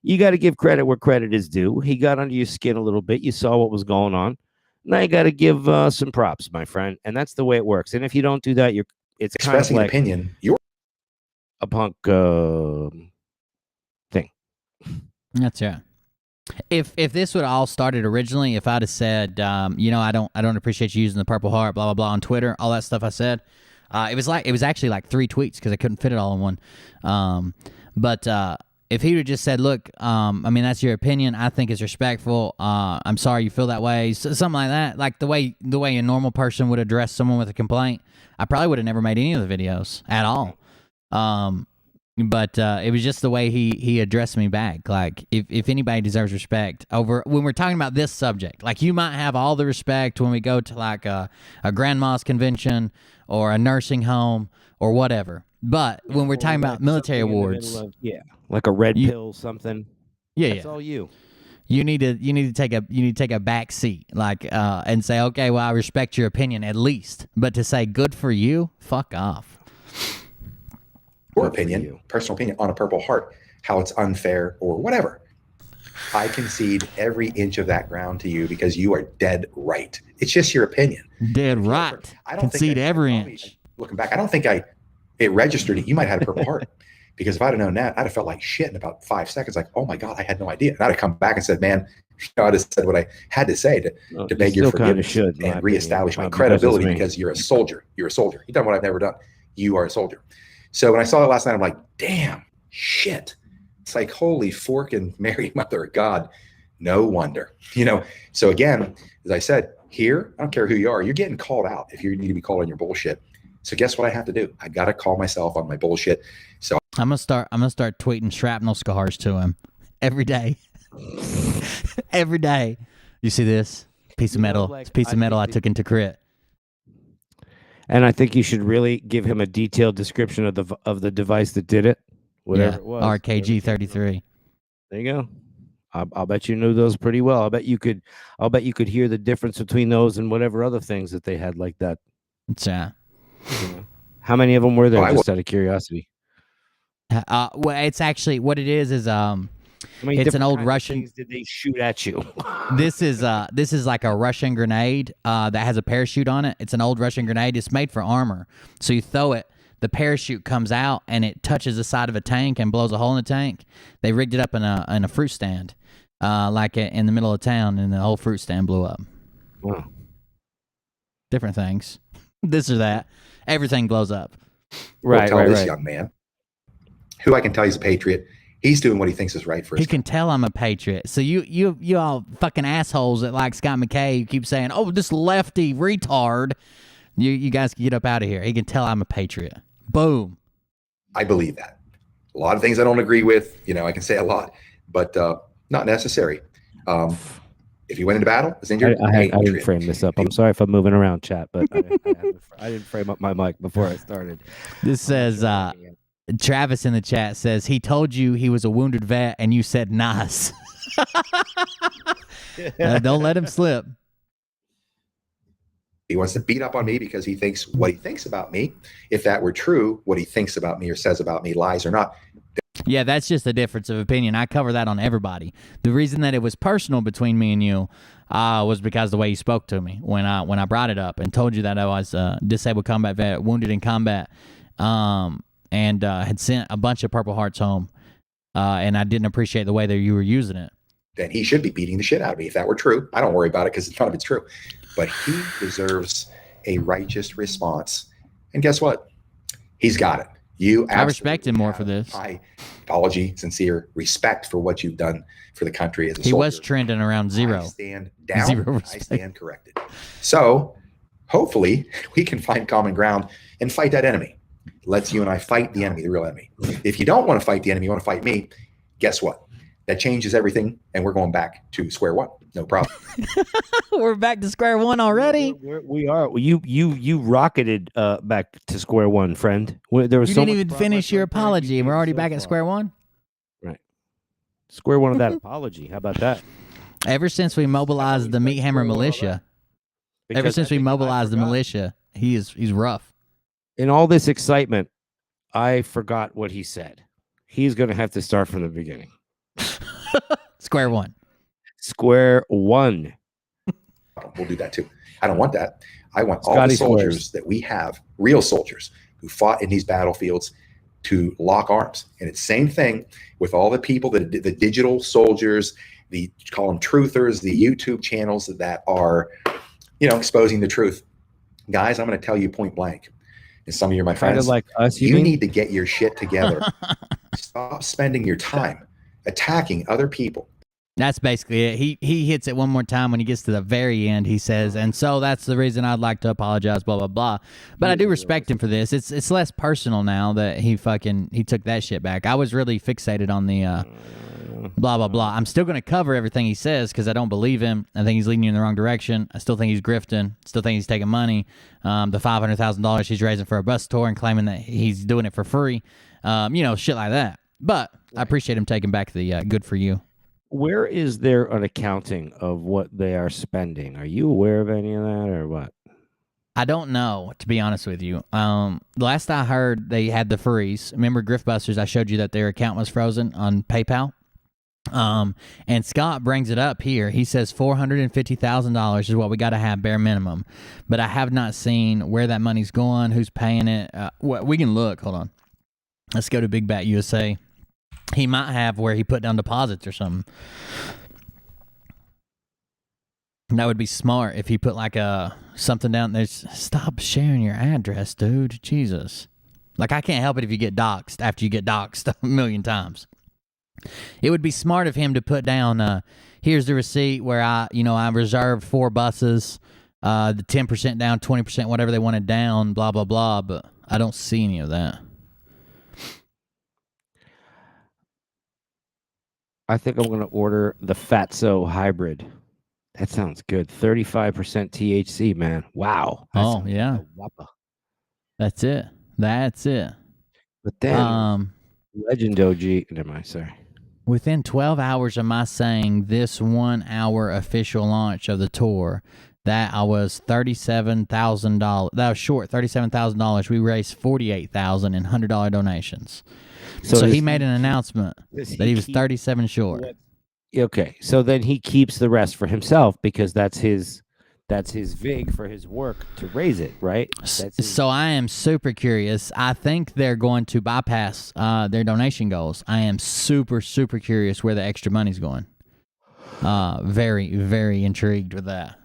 You got to give credit where credit is due. He got under your skin a little bit. You saw what was going on. Now you got to give some props, my friend, and that's the way it works. And if you don't do that, it's kind of expressing like an opinion, you're a punk thing. That's right. If this would have all started originally, if I'd have said, I don't appreciate you using the Purple Heart, blah blah blah on Twitter, all that stuff I said, it was actually like 3 tweets because I couldn't fit it all in one. But if he would have just said, look, that's your opinion. I think it's respectful. I'm sorry you feel that way. Something like that. Like the way a normal person would address someone with a complaint. I probably would have never made any of the videos at all. But it was just the way he addressed me back. Like, if anybody deserves respect over when we're talking about this subject, like you might have all the respect when we go to like a grandma's convention or a nursing home or whatever. But when we're talking about military awards, Like a red pill, something. That's all you. You need to take a back seat, like, and say, okay, well, I respect your opinion at least, but to say good for you, fuck off. your opinion, personal opinion on a Purple Heart, how it's unfair or whatever. I concede every inch of that ground to you because you are dead right. It's just your opinion. Dead right. I don't Concede think every inch. Looking back, I don't think it registered it. You might have had a Purple Heart. Because if I'd have known that, I'd have felt like shit in about 5 seconds. Like, oh my God, I had no idea. And I'd have come back and said, man, I'd have said what I had to say to beg your forgiveness and reestablish my credibility because you're a soldier. You're a soldier. You've done what I've never done. You are a soldier. So when I saw that last night, I'm like, damn, shit. It's like, holy fork and Mary, mother of God. No wonder. So again, as I said, here, I don't care who you are, you're getting called out if you need to be called on your bullshit. So guess what I have to do? I got to call myself on my bullshit. So I'm gonna start tweeting shrapnel scars to him every day. Every day. You see this piece of metal? It's a piece of metal I took into crit. And I think you should really give him a detailed description of the device that did it, whatever it was. RKG 33. There you go. I'll bet you knew those pretty well. I'll bet you could hear the difference between those and whatever other things that they had like that. Yeah. How many of them were there? Just out of curiosity. Well, it's actually what it is. It's an old Russian. Did they shoot at you? This is like a Russian grenade that has a parachute on it. It's an old Russian grenade. It's made for armor. So you throw it, the parachute comes out and it touches the side of a tank and blows a hole in the tank. They rigged it up in a fruit stand, like in the middle of town, and the whole fruit stand blew up. Wow. Different things, this or that. Everything blows up. Right. Tell this young man, who I can tell he's a patriot. He's doing what he thinks is right for us. He can tell I'm a patriot. So you all fucking assholes that like Scott McKay, you keep saying, "Oh, this lefty retard." You guys can get up out of here. He can tell I'm a patriot. Boom. I believe that. A lot of things I don't agree with. I can say a lot, but not necessary. If you went into battle, was injured. I didn't frame this up. I'm sorry if I'm moving around, chat, but I didn't frame up my mic before I started. This says. Travis in the chat says he told you he was a wounded vet and you said nice. Don't let him slip. He wants to beat up on me because he thinks what he thinks about me. If that were true, what he thinks about me or says about me, lies or not. Yeah, that's just a difference of opinion. I cover that on everybody. The reason that it was personal between me and you was because the way you spoke to me when I brought it up and told you that I was a disabled combat vet, wounded in combat. And had sent a bunch of Purple Hearts home, and I didn't appreciate the way that you were using it. Then he should be beating the shit out of me if that were true. I don't worry about it because none of it's true. But he deserves a righteous response. And guess what? He's got it. I respect him more for this. High apology, sincere respect for what you've done for the country as a soldier. He was trending around zero. I stand down. Zero I stand corrected. So hopefully we can find common ground and fight that enemy. Lets you and I fight the enemy, the real enemy. If you don't want to fight the enemy, you want to fight me, guess what? That changes everything, and we're going back to square one. No problem. We're back to square one already. We are. You rocketed back to square one, friend. There was you didn't even finish your apology, and we're already back at square one? Right. Square one of that apology. How about that? Ever since we mobilized the Meat Hammer militia, he's rough. In all this excitement, I forgot what he said. He's going to have to start from the beginning. Square one. Square one. We'll do that too. I don't want that. I want all the soldiers that we have, real soldiers who fought in these battlefields, to lock arms. And it's the same thing with all the people, the digital soldiers, call them truthers, the YouTube channels that are, exposing the truth. Guys, I'm going to tell you point blank. And some of you are my friends. Kind of like us, you need to get your shit together. Stop spending your time attacking other people. That's basically it. He hits it one more time when he gets to the very end. He says, and so that's the reason I'd like to apologize, blah, blah, blah. But I do respect him for this. It's less personal now that he took that shit back. I was really fixated on the blah, blah, blah. I'm still going to cover everything he says because I don't believe him. I think he's leading you in the wrong direction. I still think he's grifting. Still think he's taking money. The $500,000 he's raising for a bus tour and claiming that he's doing it for free. Shit like that. But I appreciate him taking back the good for you. Where is there an accounting of what they are spending? Are you aware of any of that or what? I don't know, to be honest with you. Last I heard, they had the freeze. Remember Griftbusters? I showed you that their account was frozen on PayPal. And Scott brings it up here. He says $450,000 is what we got to have bare minimum. But I have not seen where that money's going, who's paying it. We can look. Hold on. Let's go to Big Bat USA. He might have where he put down deposits or something. That would be smart if he put like something down there. Stop sharing your address, dude. Jesus. Like, I can't help it if you get doxxed after you get doxxed a million times. It would be smart of him to put down, here's the receipt where I reserved 4 buses, the 10% down, 20%, whatever they wanted down, blah, blah, blah. But I don't see any of that. I think I'm going to order the Fatso hybrid. That sounds good. 35% THC, man. Wow. Oh, yeah. That's it. But then, Legend OG. Never mind, sorry. Within 12 hours of my saying this 1 hour official launch of the tour, that I was $37,000. That was short, $37,000. We raised $48,000 in $100 donations. So he made an announcement that he was 37 short. Okay, so then he keeps the rest for himself because that's his vig for his work to raise it, right? So I am super curious. I think they're going to bypass their donation goals. I am super, super curious where the extra money's going. Very, very intrigued with that.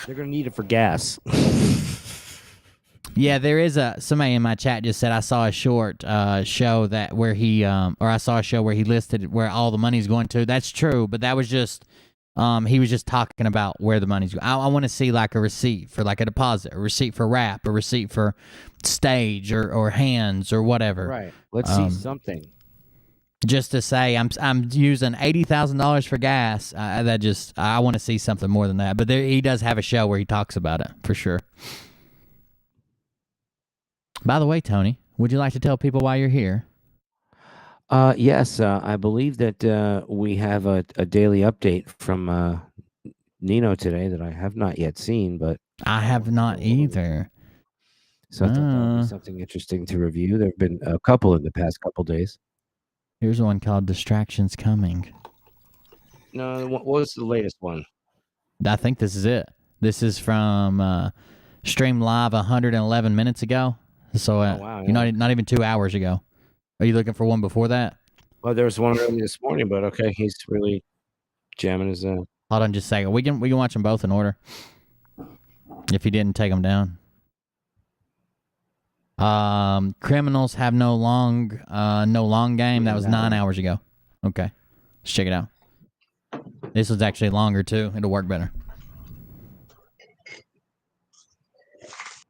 They're going to need it for gas. Yeah, there is somebody in my chat just said I saw a short show that where he I saw a show where he listed where all the money's going to. That's true, but that was just he was just talking about where the money's going. I want to see like a receipt for like a deposit, a receipt for rap, a receipt for stage or hands or whatever. Right. Let's see something. Just to say I'm using $80,000 for gas. I want to see something more than that. But he does have a show where he talks about it for sure. By the way, Tony, would you like to tell people why you're here? Yes, I believe that we have a daily update from Nino today that I have not yet seen, but I have not either. So I thought that would be something interesting to review. There have been a couple in the past couple days. Here's one called Distractions Coming. No, what was the latest one? I think this is it. This is from Stream Live 111 minutes ago. So wow, yeah. Not even 2 hours ago. Are you looking for one before that? Well, there was one early this morning, but okay, he's really jamming his. Hold on, just a second. We can watch them both in order. If he didn't take them down. Criminals have no long game. That was 9 hours ago. Okay, let's check it out. This was actually longer too. It'll work better.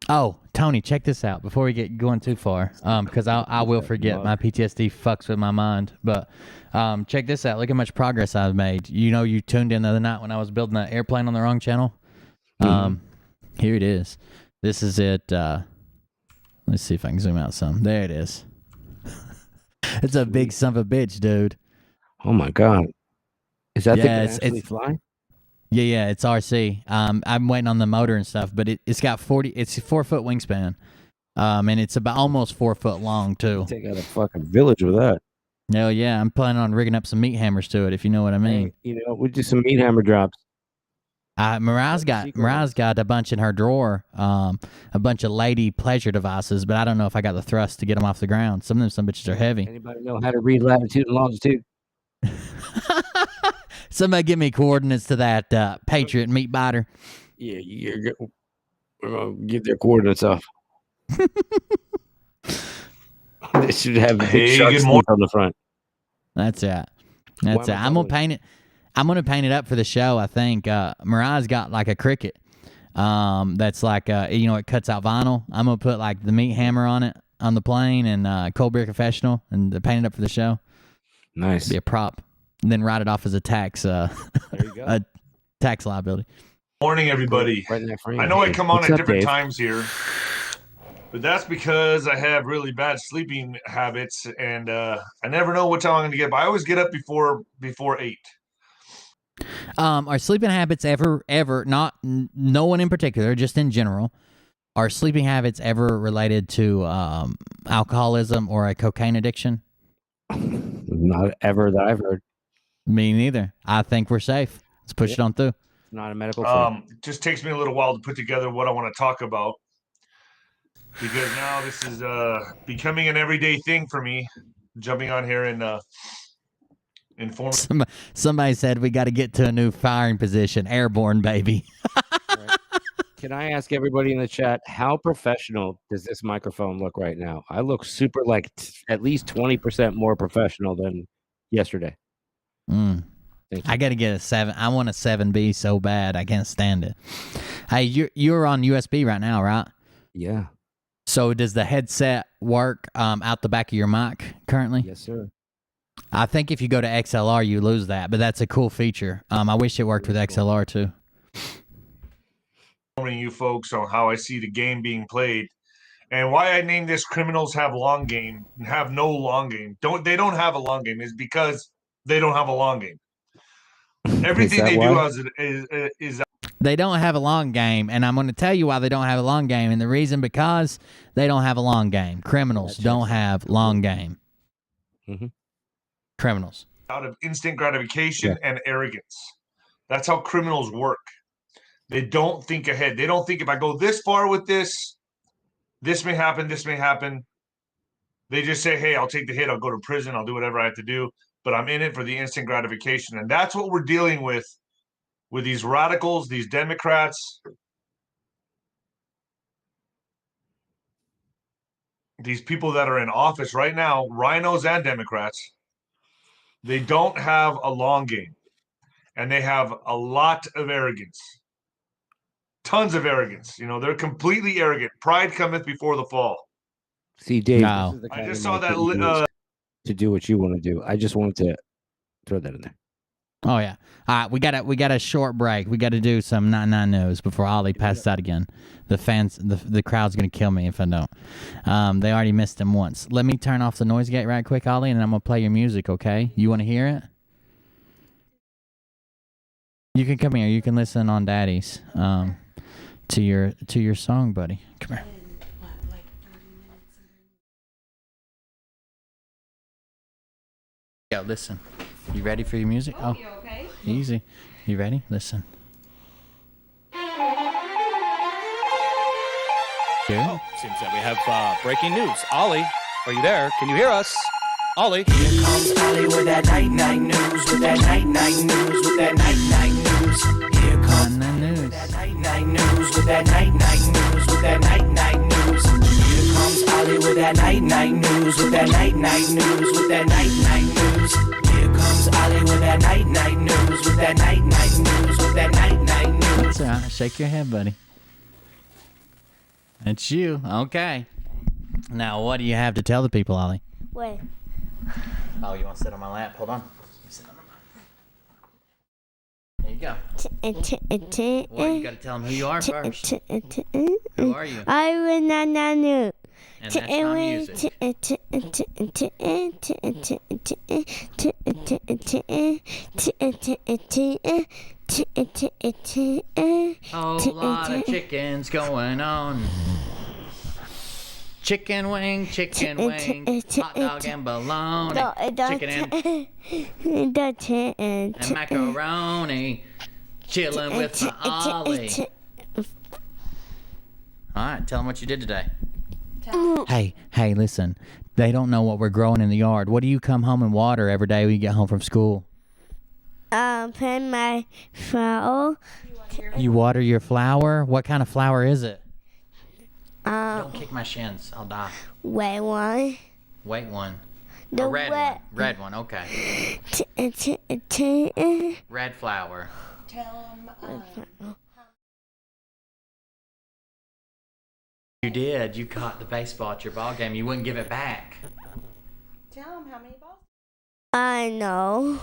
Oh, Tony, check this out before we get going too far, because I will forget. My PTSD fucks with my mind. But check this out. Look how much progress I've made. You tuned in the other night when I was building that airplane on the wrong channel. Here it is. This is it. Let's see if I can zoom out some. There it is. It's a big son of a bitch, dude. Oh my god! Is that actually fly? Yeah, it's RC. I'm waiting on the motor and stuff, but it's got 4 foot wingspan. And it's about almost 4 foot long too. Take out a fucking village with that. Hell yeah, I'm planning on rigging up some meat hammers to it, if you know what I mean. Hey, we do some meat hammer drops. Mariah's got a bunch in her drawer, a bunch of lady pleasure devices, but I don't know if I got the thrust to get them off the ground. Some of them bitches are heavy. Anybody know how to read latitude and longitude? Somebody give me coordinates to that Patriot meat biter. Yeah, we're going to give their coordinates off. They should have big shark on the front. That's it. I'm going to paint it. I'm going to paint it up for the show, I think. Mariah's got like a Cricut that's like, it cuts out vinyl. I'm going to put like the meat hammer on it on the plane and Cold Beer Confessional and paint it up for the show. Nice. Be a prop. And then write it off as a tax there you go. a tax liability. Morning, everybody. I know I come on at different times here, but that's because I have really bad sleeping habits, and I never know what time I'm going to get. But I always get up before 8. Are sleeping habits ever not no one in particular, just in general? Are sleeping habits ever related to alcoholism or a cocaine addiction? Not ever that I've heard. Me neither. I think we're safe. Let's push it on through. It's not a medical thing. It just takes me a little while to put together what I want to talk about. because now this is becoming an everyday thing for me. Jumping on here and informing. Somebody said we got to get to a new firing position, airborne, baby. Right. Can I ask everybody in the chat, how professional does this microphone look right now? I look super like at least 20% more professional than yesterday. I got to get a 7. I want a 7B so bad. I can't stand it. Hey, you're on USB right now, right? Yeah. So does the headset work out the back of your mic currently? Yes, sir. I think if you go to XLR, you lose that, but that's a cool feature. I wish it worked with XLR too. Informing you folks on how I see the game being played and why I named this "Criminals Have Long Game" and have no long game. They don't have a long game is because they don't have a long game. Everything they do is they don't have a long game, and I'm going to tell you why they don't have a long game, and the reason because they don't have a long game. Criminals don't have long game. Criminals. Out of instant gratification and arrogance. That's how criminals work. They don't think ahead. They don't think if I go this far with this may happen, this may happen. They just say, hey, I'll take the hit. I'll go to prison. I'll do whatever I have to do. But I'm in it for the instant gratification. And that's what we're dealing with these radicals, these Democrats, these people that are in office right now, rhinos and Democrats. They don't have a long game. And they have a lot of arrogance. Tons of arrogance. You know, they're completely arrogant. Pride cometh before the fall. See, Dave, no. I just saw that to do what you want to do. I just wanted to throw that in there. Oh yeah. All right, we got a short break. We got to do some 99 news before Ollie passes out again. The fans, the crowd's gonna kill me if I don't. They already missed him once. Let me turn off the noise gate right quick, Ollie, and I'm gonna play your music. Okay? You want to hear it? You can come here. You can listen on Daddy's to your song, buddy. Come here. Yeah, listen. You ready for your music? Oh, okay. Easy. You ready? Listen. Oh, seems that we have breaking news. Ollie, are you there? Can you hear us? Ollie. Here comes Ollie with that night news, with that night news, with that night news. Here comes that night news, with that night news, with that night news. Here comes Ollie with that night news, with that night news, with that night news. Here comes Ollie with that night news, with that night news, with that night news. That's all right. Shake your head, buddy. It's you. Okay. Now, what do you have to tell the people, Ollie? Wait. Oh, you want to sit on my lap? Hold on. Sit on my lap. There you go. Well, you got to tell them who you are first. Who are you? I'm Nanu. And that's my music. Whole lot of chickens going on. Chicken wing, hot dog and bologna, chicken and macaroni, chilling with my Ollie. All right, tell them what you did today. Hey, listen. They don't know what we're growing in the yard. What do you come home and water every day when you get home from school? Plant my flower. You water your flower? What kind of flower is it? Don't kick my shins. I'll die. White one. White one. The red one. Red one. Okay. Red flower. Tell them. You did. You caught the baseball at your ball game. You wouldn't give it back. Tell them how many balls. I know.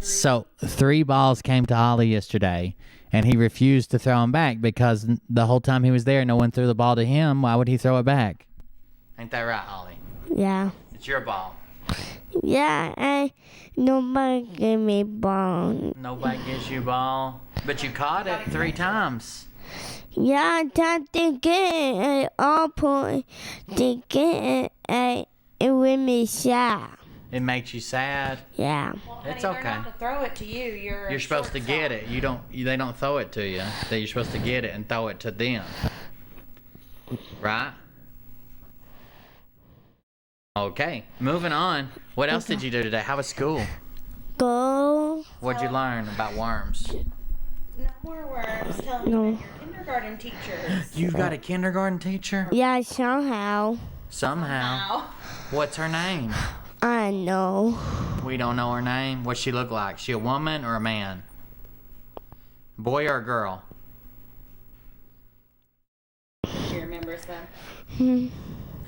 So 3 balls came to Ollie yesterday, and he refused to throw them back because the whole time he was there, no one threw the ball to him. Why would he throw it back? Ain't that right, Ollie? Yeah. It's your ball. Yeah, nobody gave me ball. Nobody gives you ball, but you caught it 3 times. Yeah, I tried to get it at all point. To get it, it made me sad. It makes you sad. Yeah. Well, it's honey, okay. they're not to throw it to you. You're supposed to get it. You don't. They don't throw it to you. You're supposed to get it and throw it to them. Right? Okay, moving on. What else did you do today? How was school? Go. What'd you learn about worms? No more worms. Tell me No. about your kindergarten teachers. You've got a kindergarten teacher? Yeah, somehow. Somehow. What's her name? I know. We don't know her name. What's she look like? She a woman or a man? Boy or a girl? She remembers them.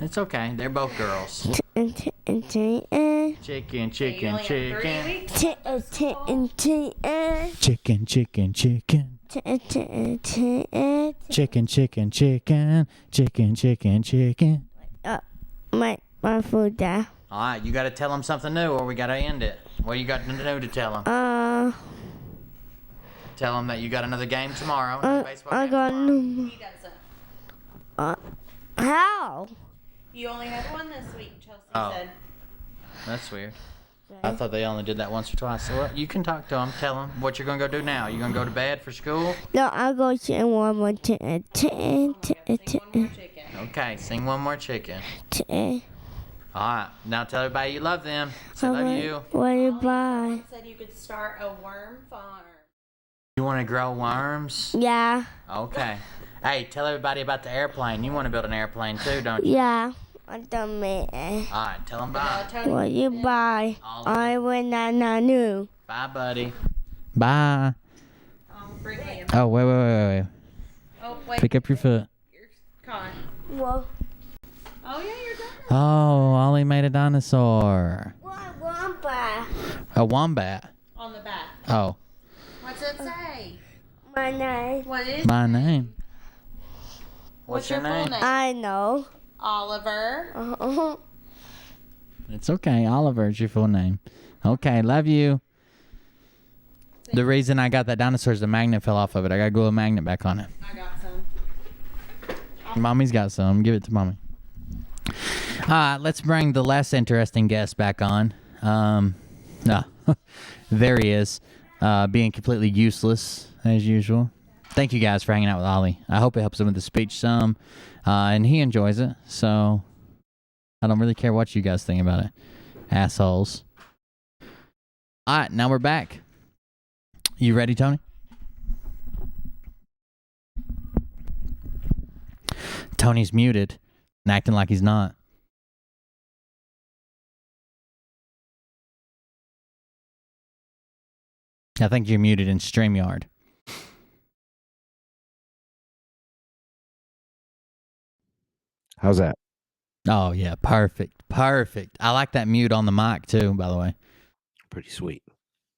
It's okay. They're both girls. Chicken, You chicken, only have 3 chicken. weeks. Chicken, chicken, chicken. Chicken, chicken, chicken. Chicken, chicken, chicken. My food there. All right, you got to tell them something new or we got to end it. What you got to do to tell them? Tell them that you got another game tomorrow. Another baseball I game got tomorrow. no. He doesn't. How? You only had one this week, Chelsea Oh. said. That's weird. I thought they only did that once or twice. So you can talk to them. Tell them what you're going to go do now. You going to go to bed for school? No, I'll go to one more chicken. Sing one more chicken. Okay, sing one more chicken. All right, now tell everybody you love them. Say love you. What you buy? Someone said you could start a worm farm. You want to grow worms? Yeah. Okay. Hey, tell everybody about the airplane. You want to build an airplane too, don't you? Yeah. I don't mean. All right, tell them bye. What you buy? I will not know. Bye, buddy. Bye. Bring Liam. Oh, wait. Oh, wait. Pick up your foot. You're caught. Well, Oh, yeah, you're done. Oh, Ollie made a dinosaur. what wombat? A wombat. On the back. Oh, What's it say? My name. What is my name. What's your full name? I know. Oliver. It's okay. Oliver's your full name. Okay, love you. The reason I got that dinosaur is the magnet fell off of it. I gotta glue a magnet back on it. I got some. Mommy's got some. Give it to mommy. All right, let's bring the less interesting guest back on. No, there he is, being completely useless as usual. Thank you guys for hanging out with Ollie. I hope it helps him with the speech some, and he enjoys it. So I don't really care what you guys think about it, assholes. All right, now we're back. You ready, Tony? Tony's muted and acting like he's not. I think you're muted in StreamYard. How's that? Oh, yeah. Perfect. I like that mute on the mic, too, by the way. Pretty sweet.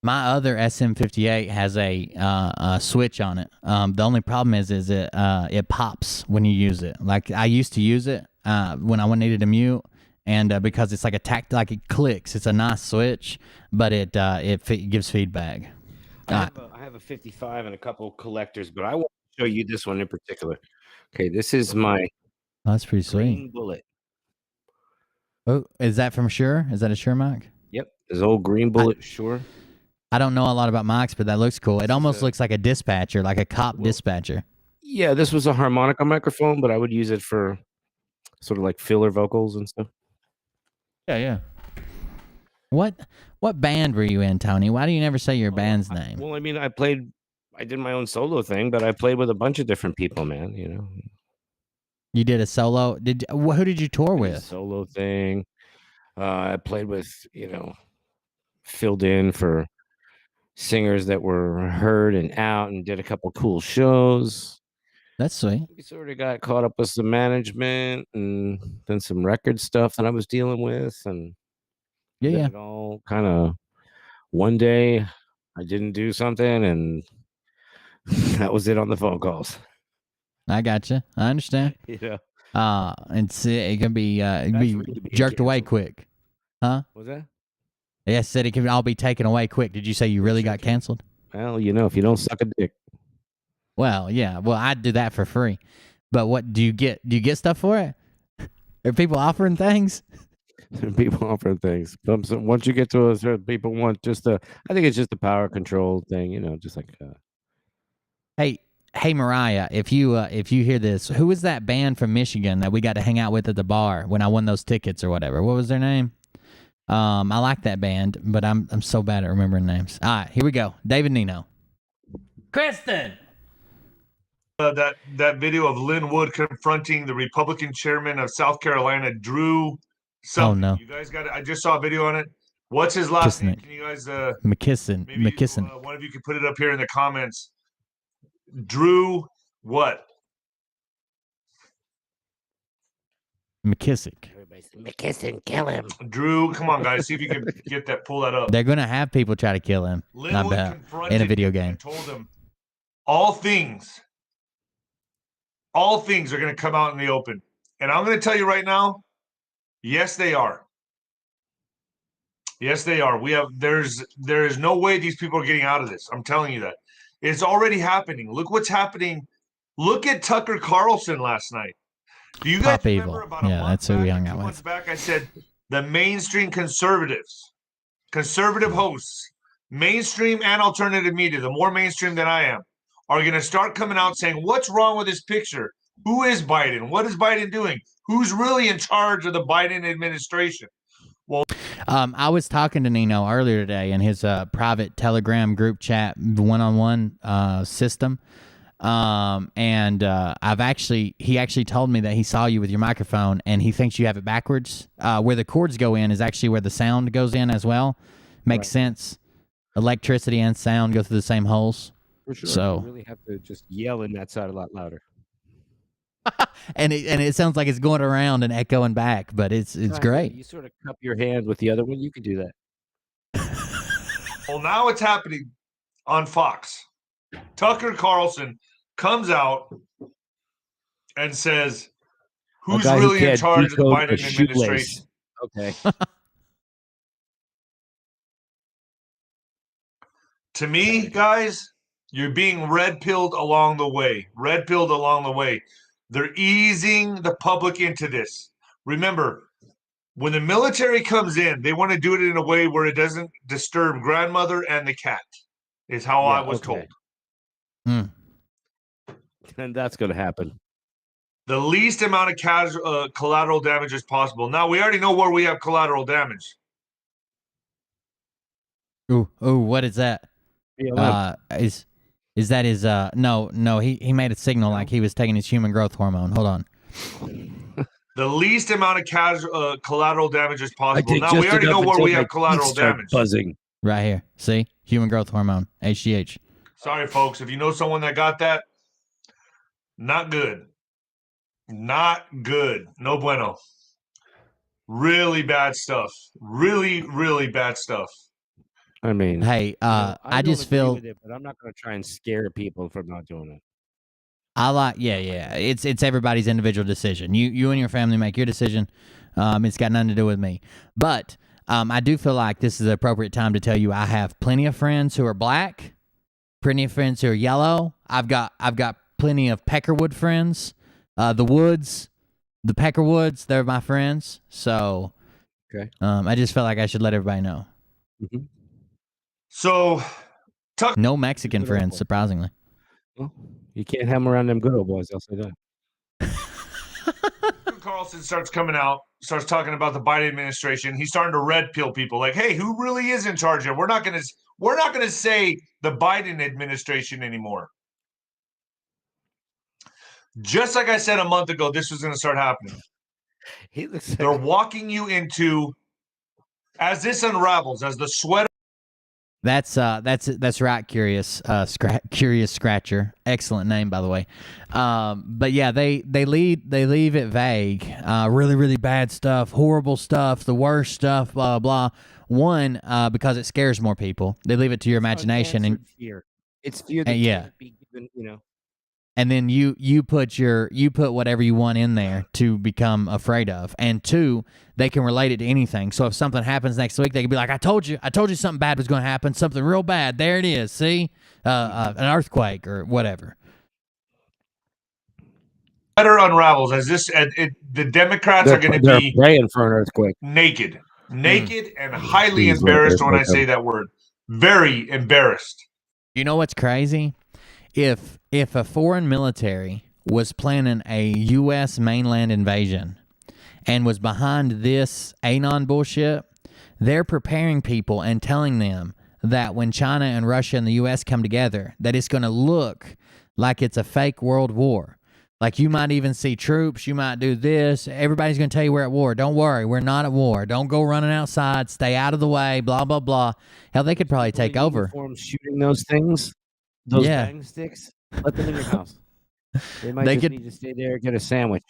My other SM58 has a switch on it. The only problem is it pops when you use it. Like, I used to use it when I needed to mute, and because it's like like it clicks. It's a nice switch, but it gives feedback. I have a 55 and a couple collectors, but I want to show you this one in particular. Okay, this is my That's pretty sweet. green bullet. Oh, is that from Shure? Is that a Shure mic? Yep, this old green bullet, Shure. I don't know a lot about mics, but that looks cool. It almost looks like a dispatcher, like a cop dispatcher. Yeah, this was a harmonica microphone, but I would use it for sort of like filler vocals and stuff. Yeah. What band were you in, Tony? Why do you never say your band's name? Well, I mean, I did my own solo thing, but I played with a bunch of different people, man. You know, You did a solo. Who did you tour with? Solo thing. I played with, filled in for singers that were heard and out, and did a couple cool shows. That's sweet. We sort of got caught up with some management and then some record stuff that I was dealing with, and Yeah. it all kind of one day I didn't do something, and that was it on the phone calls. I gotcha. I understand. Yeah. It can be jerked away quick. Huh? Was that? Yeah, said it can all be taken away quick. Did you say you really got canceled? Well, if you don't suck a dick. Well, yeah. Well, I'd do that for free. But what do you get? Do you get stuff for it? Are people offering things? People offering things. Once you get to a certain, people want I think it's just a power control thing, just like. Hey, Hey Mariah, if you hear this, who was that band from Michigan that we got to hang out with at the bar when I won those tickets or whatever? What was their name? I like that band, but I'm so bad at remembering names. All right, here we go. David Nino. Kristen. That video of Lynn Wood confronting the Republican chairman of South Carolina, Drew something. Oh no. You guys got it. I just saw a video on it. What's his last name? Can you guys McKissin. maybe McKissin. one of you can put it up here in the comments. Drew what? McKissick. McKissin, kill him. Drew, come on, guys. See if you can pull that up. They're gonna have people try to kill him. Not bad. In a video game. Told him all things are going to come out in the open. And I'm going to tell you right now, yes, they are. Yes, they are. There is no way these people are getting out of this. I'm telling you that. It's already happening. Look what's happening. Look at Tucker Carlson last night. Do you guys remember about a month that's who we hung out 2 with. months back? I said the mainstream conservatives, conservative hosts, mainstream and alternative media, the more mainstream than I am, are going to start coming out saying, what's wrong with this picture? Who is Biden? What is Biden doing? Who's really in charge of the Biden administration? Well, I was talking to Nino earlier today in his private Telegram group chat one-on-one system. And he actually told me that he saw you with your microphone and he thinks you have it backwards. Where the cords go in is actually where the sound goes in as well. Makes sense. Electricity and sound go through the same holes. For sure. So You really have to just yell in that side a lot louder. and it sounds like it's going around and echoing back, but it's great. You sort of cup your hand with the other one. You can do that. Well, now it's happening on Fox. Tucker Carlson comes out and says, who's really in charge of the Biden administration? Okay. To me, guys, you're being red-pilled along the way. Red-pilled along the way. They're easing the public into this. Remember, when the military comes in, they want to do it in a way where it doesn't disturb grandmother and the cat, is how I was told. And that's going to happen. The least amount of collateral damage as possible. Now, we already know where we have collateral damage. Ooh, what is that? Is that his no, he made a signal like he was taking his human growth hormone. Hold on. The least amount of collateral damage as possible. Now, we already know where we have collateral damage. Buzzing. Right here. See? Human growth hormone, HGH. Sorry, folks. If you know someone that got that, not good. Not good. No bueno. Really bad stuff. Really, really bad stuff. I mean, hey, I just feel, with it, but I'm not going to try and scare people from not doing it. I like, yeah. It's everybody's individual decision. You and your family make your decision. It's got nothing to do with me. But I do feel like this is the appropriate time to tell you I have plenty of friends who are black, plenty of friends who are yellow. I've got plenty of Peckerwood friends. The Woods, the Peckerwoods, they're my friends. So, okay. I just felt like I should let everybody know. Mm-hmm. So, no Mexican friends, surprisingly. Well, you can't have them around them good old boys. I'll say that. Carlson starts coming out, starts talking about the Biden administration. He's starting to red pill people, like, "Hey, who really is in charge here? We're not going to say the Biden administration anymore." Just like I said a month ago, this was going to start happening. They're walking you into, as this unravels, as the sweat. That's right, Curious Scratcher. Excellent name, by the way. But yeah, they leave it vague. Really, really bad stuff, horrible stuff, the worst stuff, blah blah. One, because it scares more people. They leave it to your imagination and fear. It's fear that can't be given, And then you put whatever you want in there to become afraid of. And two, they can relate it to anything. So if something happens next week, they can be like, I told you something bad was going to happen. Something real bad. There it is. See? An earthquake or whatever. Better unravels as this. The Democrats are going to be praying for an earthquake. Naked and highly embarrassed when I say that word. Very embarrassed. You know what's crazy? if a foreign military was planning a U.S. mainland invasion and was behind this Anon bullshit, they're preparing people and telling them that when China and Russia and the U.S. come together, that it's going to look like it's a fake world war. Like, you might even see troops, you might do this. Everybody's going to tell you we're at war. Don't worry, we're not at war. Don't go running outside. Stay out of the way, blah, blah, blah. Hell, they could probably take over. Shooting those things, those bang sticks, let them in your house. They might need to stay there and get a sandwich.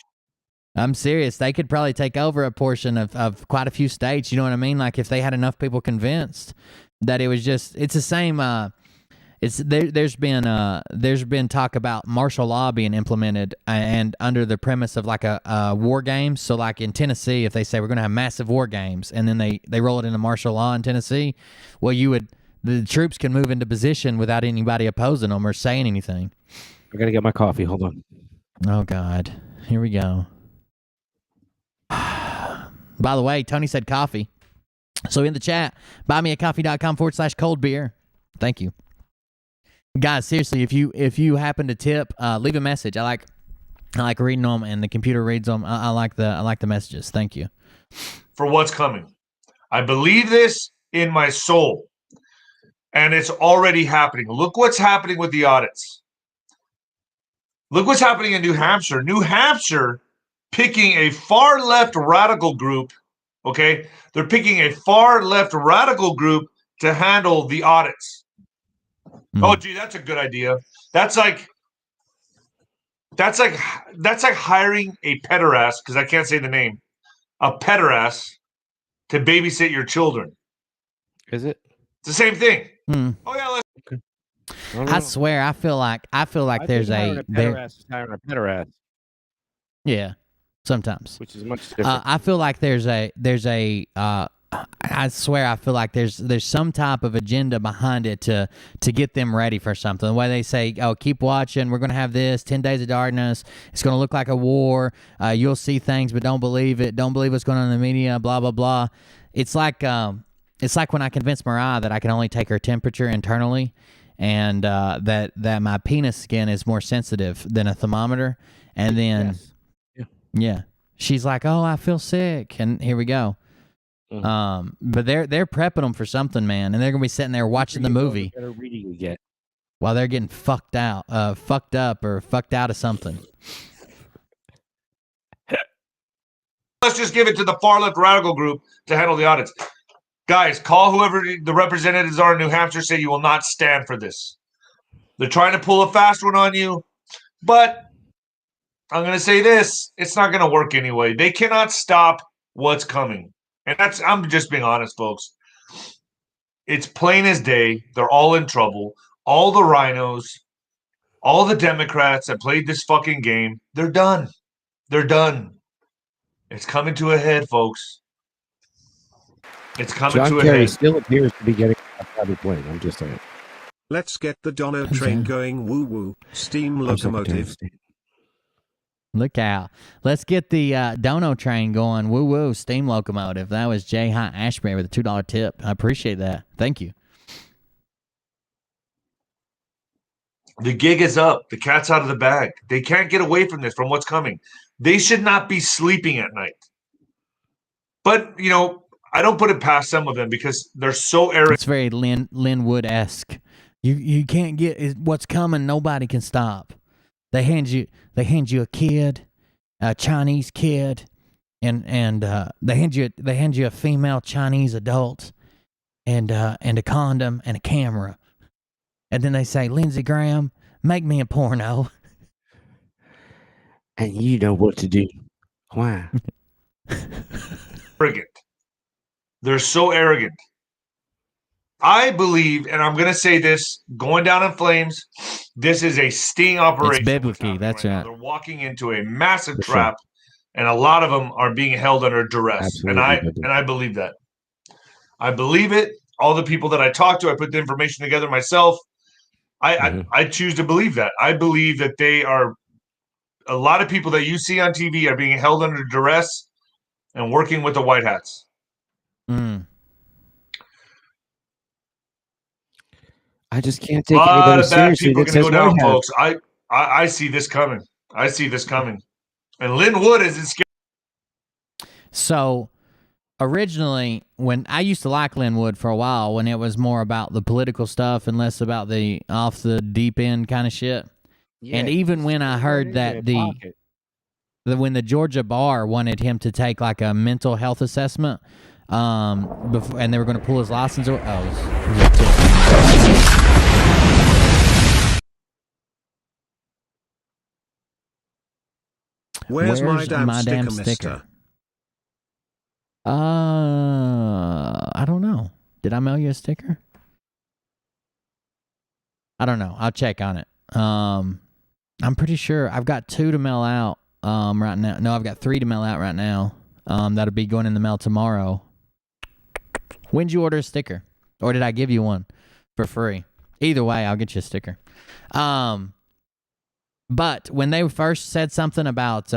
I'm serious. They could probably take over a portion of quite a few states. You know what I mean? Like, if they had enough people convinced that it was just, it's the same. There's been talk about martial law being implemented and under the premise of like a war game. So like in Tennessee, if they say we're going to have massive war games and then they roll it into martial law in Tennessee, well, the troops can move into position without anybody opposing them or saying anything. I got to get my coffee. Hold on. Oh God, here we go. By the way, Tony said coffee. So in the chat, buymeacoffee.com/cold beer. Thank you. Guys, seriously, if you happen to tip, leave a message. I like reading them, and the computer reads them. I like the messages. Thank you. For what's coming. I believe this in my soul. And it's already happening. Look what's happening with the audits. Look what's happening in New Hampshire. New Hampshire picking a far left radical group, okay? They're picking a far left radical group to handle the audits. Oh, gee, that's a good idea. That's like hiring a pederast, because I can't say the name, a pederast to babysit your children. Is it? It's the same thing. Oh yeah, let's. Okay. I swear, I feel like there's a pederast. Yeah, sometimes. Which is much different. I feel like I swear I feel like there's some type of agenda behind it to get them ready for something. The way they say, oh, keep watching, we're going to have this, 10 days of darkness, it's going to look like a war, you'll see things but don't believe it, don't believe what's going on in the media, blah, blah, blah. It's like when I convinced Mariah that I can only take her temperature internally and that my penis skin is more sensitive than a thermometer. And then, yeah, she's like, oh, I feel sick. And here we go. But they're prepping them for something, man, and they're gonna be sitting there watching the movie while they're getting fucked up or fucked out of something. Let's just give it to the far left radical group to handle the audits. Guys, call whoever the representatives are in New Hampshire. Say you will not stand for this. They're trying to pull a fast one on you, but I'm gonna say this: it's not gonna work anyway. They cannot stop what's coming. And I'm just being honest, folks. It's plain as day. They're all in trouble. All the rhinos, all the Democrats that played this fucking game, they're done. They're done. It's coming to a head, folks. It's coming John to a Kerry head. still appears to be getting a private plane. I'm just saying. Let's get the Dono train going. Woo woo. Steam locomotive. Look out. Let's get the Dono train going. Woo woo, steam locomotive. That was Jay High Ashbury with a $2 tip. I appreciate that. Thank you. The gig is up. The cat's out of the bag. They can't get away from this, from what's coming. They should not be sleeping at night. But, I don't put it past some of them because they're so arrogant. It's very Lin Wood-esque. You can't get what's coming. Nobody can stop. They hand you a kid, a Chinese kid, and they hand you a female Chinese adult, and a condom and a camera, and then they say, Lindsey Graham, make me a porno, and you know what to do. Why? Arrogant. They're so arrogant. I believe, and I'm going to say this, going down in flames, this is a sting operation. It's biblical, that's right. They're walking into a massive trap, and a lot of them are being held under duress. Absolutely. And I believe that. I believe it. All the people that I talk to, I put the information together myself. I choose to believe that. I believe that they are, a lot of people that you see on TV are being held under duress and working with the white hats. I just can't A take lot anybody of bad seriously people are that going to says go down, White Hat. folks. I see this coming. I see this coming. And Lynn Wood isn't scared. So originally, when I used to like Linwood for a while, when it was more about the political stuff and less about the off the deep end kind of shit. Yeah, and even when I heard that when the Georgia bar wanted him to take like a mental health assessment, before, and they were going to pull his license. Where's my damn sticker, mister? I don't know. Did I mail you a sticker? I don't know. I'll check on it. I'm pretty sure I've got 2 to mail out right now. No, I've got 3 to mail out right now. That'll be going in the mail tomorrow. When'd you order a sticker? Or did I give you one for free? Either way, I'll get you a sticker. But when they first said something about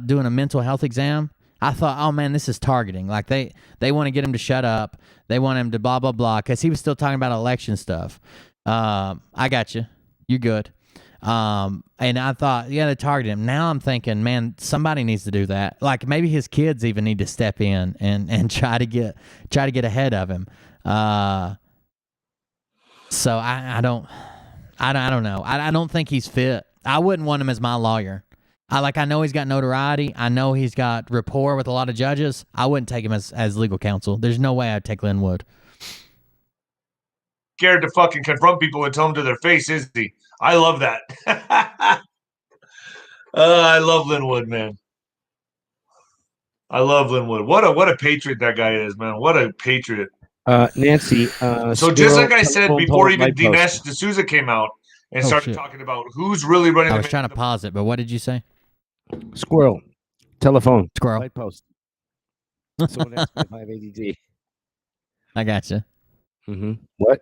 doing a mental health exam, I thought, oh man, this is targeting. Like they want to get him to shut up. They want him to blah blah blah because he was still talking about election stuff. I got you. You're good. And I thought, yeah, they targeted him. Now I'm thinking, man, somebody needs to do that. Like maybe his kids even need to step in and try to get ahead of him. So I don't know. I don't think he's fit. I wouldn't want him as my lawyer. I know he's got notoriety. I know he's got rapport with a lot of judges. I wouldn't take him as legal counsel. There's no way I'd take Lynn Wood. Scared to fucking confront people and tell them to their face, is he? I love that. I love Lynn Wood, man. I love Lynn Wood. What a patriot that guy is, man. What a patriot. Nancy. So just like I said before, even Dinesh D'Souza came out and started talking about who's really running. I was trying to pause it, but what did you say? Squirrel. Telephone. Squirrel. Light post. Someone asked me if I have ADD. I gotcha. Mm-hmm. What?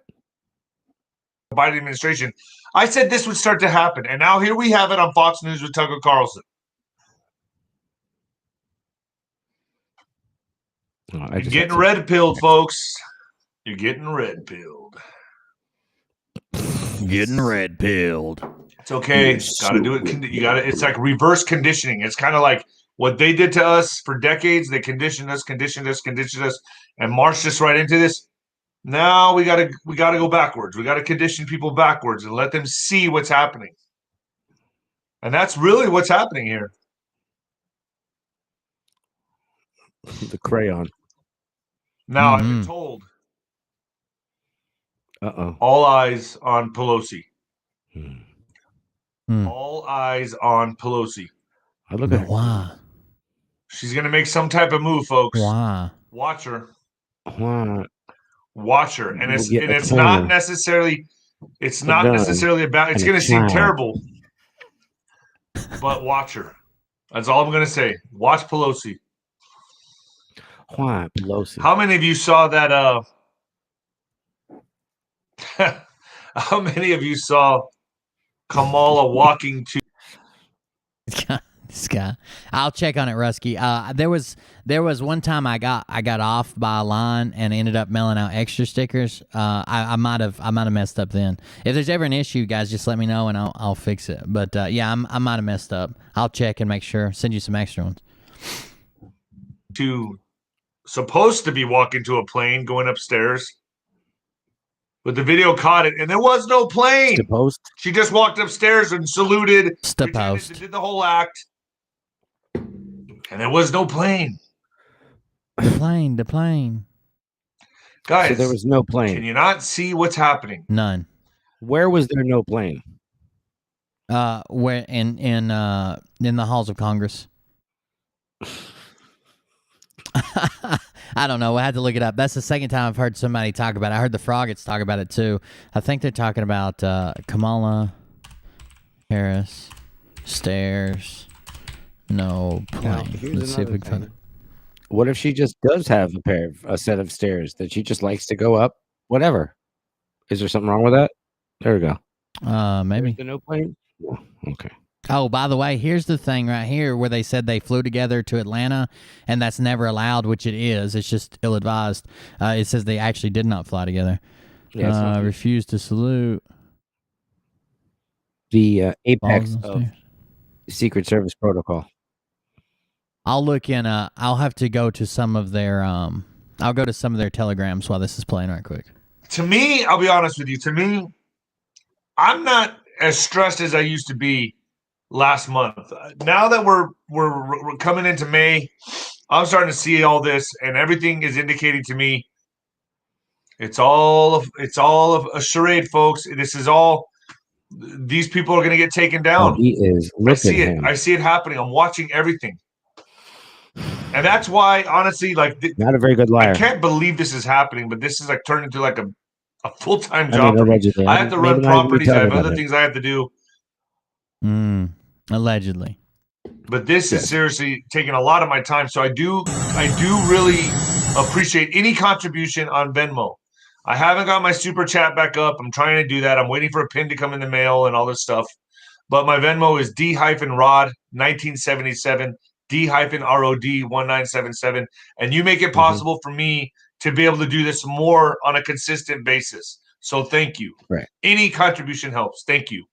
Biden administration. I said this would start to happen, and now here we have it on Fox News with Tucker Carlson. You're getting red pilled, folks. You're getting red pilled. Getting red pilled. It's okay. Got to do it. You got to. It's like reverse conditioning. It's kind of like what they did to us for decades. They conditioned us, and marched us right into this. Now we gotta go backwards. We gotta condition people backwards and let them see what's happening. And that's really what's happening here. The crayon. Now I've been told. All eyes on Pelosi. All eyes on Pelosi. I look at why. She's gonna make some type of move, folks. Why? Watch her. Why? Watch her, and it's not necessarily about. It's going to seem terrible, but watch her. That's all I'm going to say. Watch Pelosi. Why Pelosi? How many of you saw that? How many of you saw Kamala walking to? This guy. I'll check on it, Rusky. There was one time I got off by a line and ended up mailing out extra stickers. I might have messed up then. If there's ever an issue, guys, just let me know and I'll fix it. But yeah, I might have messed up. I'll check and make sure. Send you some extra ones. Supposed to be walking to a plane going upstairs, but the video caught it, and there was no plane. Supposed. She just walked upstairs and saluted. Supposed. Did the whole act. And there was no plane. The plane. Guys, so there was no plane. Can you not see what's happening? None. Where was there no plane? Where in the halls of Congress. I don't know. I had to look it up. That's the second time I've heard somebody talk about it. I heard the Froggets talk about it too. I think they're talking about Kamala Harris stairs. No plane. Let's see if we can find it. What if she just does have a set of stairs that she just likes to go up? Whatever. Is there something wrong with that? There we go. Maybe. The no plane? Okay. Oh, by the way, here's the thing right here where they said they flew together to Atlanta, and that's never allowed, which it is. It's just ill-advised. It says they actually did not fly together. Refuse to salute. The apex of Secret Service protocol. I'll look in. I'll have to go to some of their. I'll go to some of their telegrams while this is playing right quick. To me, I'll be honest with you. To me, I'm not as stressed as I used to be last month. Now that we're coming into May, I'm starting to see all this, and everything is indicating to me it's all of a charade, folks. This is all. These people are going to get taken down. Oh, he is. I see it. I see it happening. I'm watching everything. And that's why, honestly, like not a very good liar. I can't believe this is happening, but this is like turned into like a full-time job. I have to run properties. I have other things I have to do. Allegedly. But this is seriously taking a lot of my time. So I do really appreciate any contribution on Venmo. I haven't got my super chat back up. I'm trying to do that. I'm waiting for a pin to come in the mail and all this stuff. But my Venmo is D-Rod 1977. D-ROD 1977, and you make it possible for me to be able to do this more on a consistent basis. So thank you. Right. Any contribution helps. Thank you.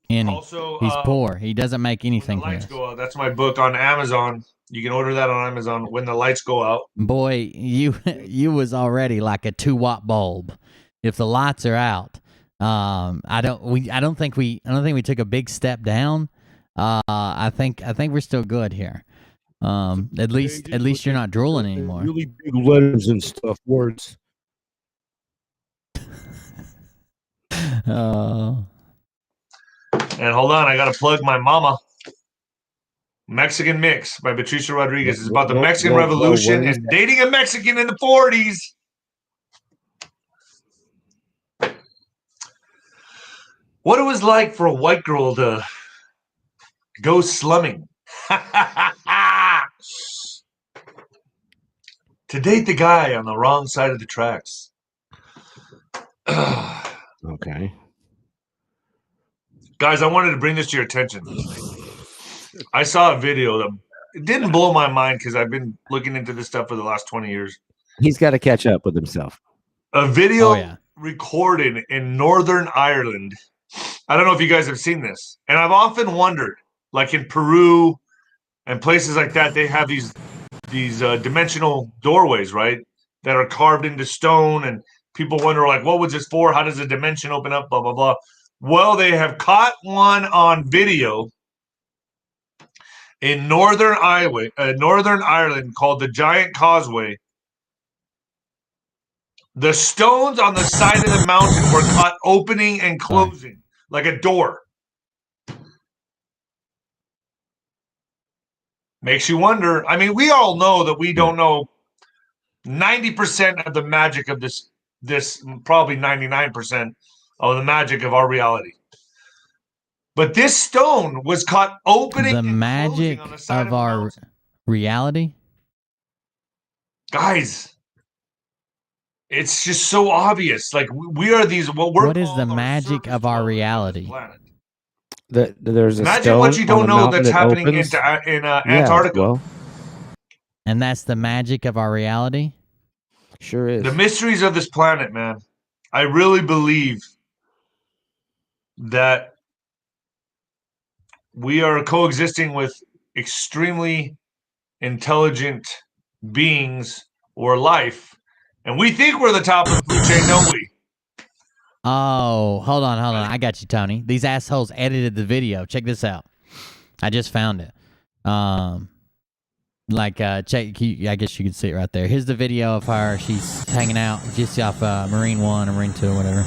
Also, he's poor. He doesn't make anything. When the lights go out. That's my book on Amazon. You can order that on Amazon. When the lights go out. Boy, you was already like a 2-watt bulb. If the lights are out, I don't think we took a big step down. I think we're still good here. At least you're not drooling anymore. Really big letters and stuff, words. Oh. And hold on, I gotta plug my mama. Mexican Mix by Patricia Rodriguez. It's about the Mexican Revolution and dating a Mexican in the 40s. What it was like for a white girl to go slumming. To date the guy on the wrong side of the tracks. Okay. Guys, I wanted to bring this to your attention. I saw a video that it didn't blow my mind because I've been looking into this stuff for the last 20 years. He's got to catch up with himself. A video recorded in Northern Ireland. I don't know if you guys have seen this. And I've often wondered, like in Peru and places like that, they have these dimensional doorways, right, that are carved into stone, and people wonder, like, what was this for? How does a dimension open up? Blah, blah, blah. Well, they have caught one on video in Northern Ireland called the Giant Causeway. The stones on the side of the mountain were caught opening and closing like a door. Makes you wonder. I mean, we all know that we don't know 90% of the magic of this probably 99% of the magic of our reality. But this stone was caught opening the and magic on the side of our reality. Guys, it's just so obvious. Like we are these. What is the magic of our reality? There's a imagine stone what you don't know that's happening opens. in Antarctica. Well, and that's the magic of our reality. Sure is. The mysteries of this planet, man. I really believe that we are coexisting with extremely intelligent beings or life, and we think we're the top of the food chain, don't we? Oh, hold on. I got you, Tony. These assholes edited the video. Check this out. I just found it. Check. I guess you can see it right there. Here's the video of her. She's hanging out just off Marine 1 or Marine 2 or whatever.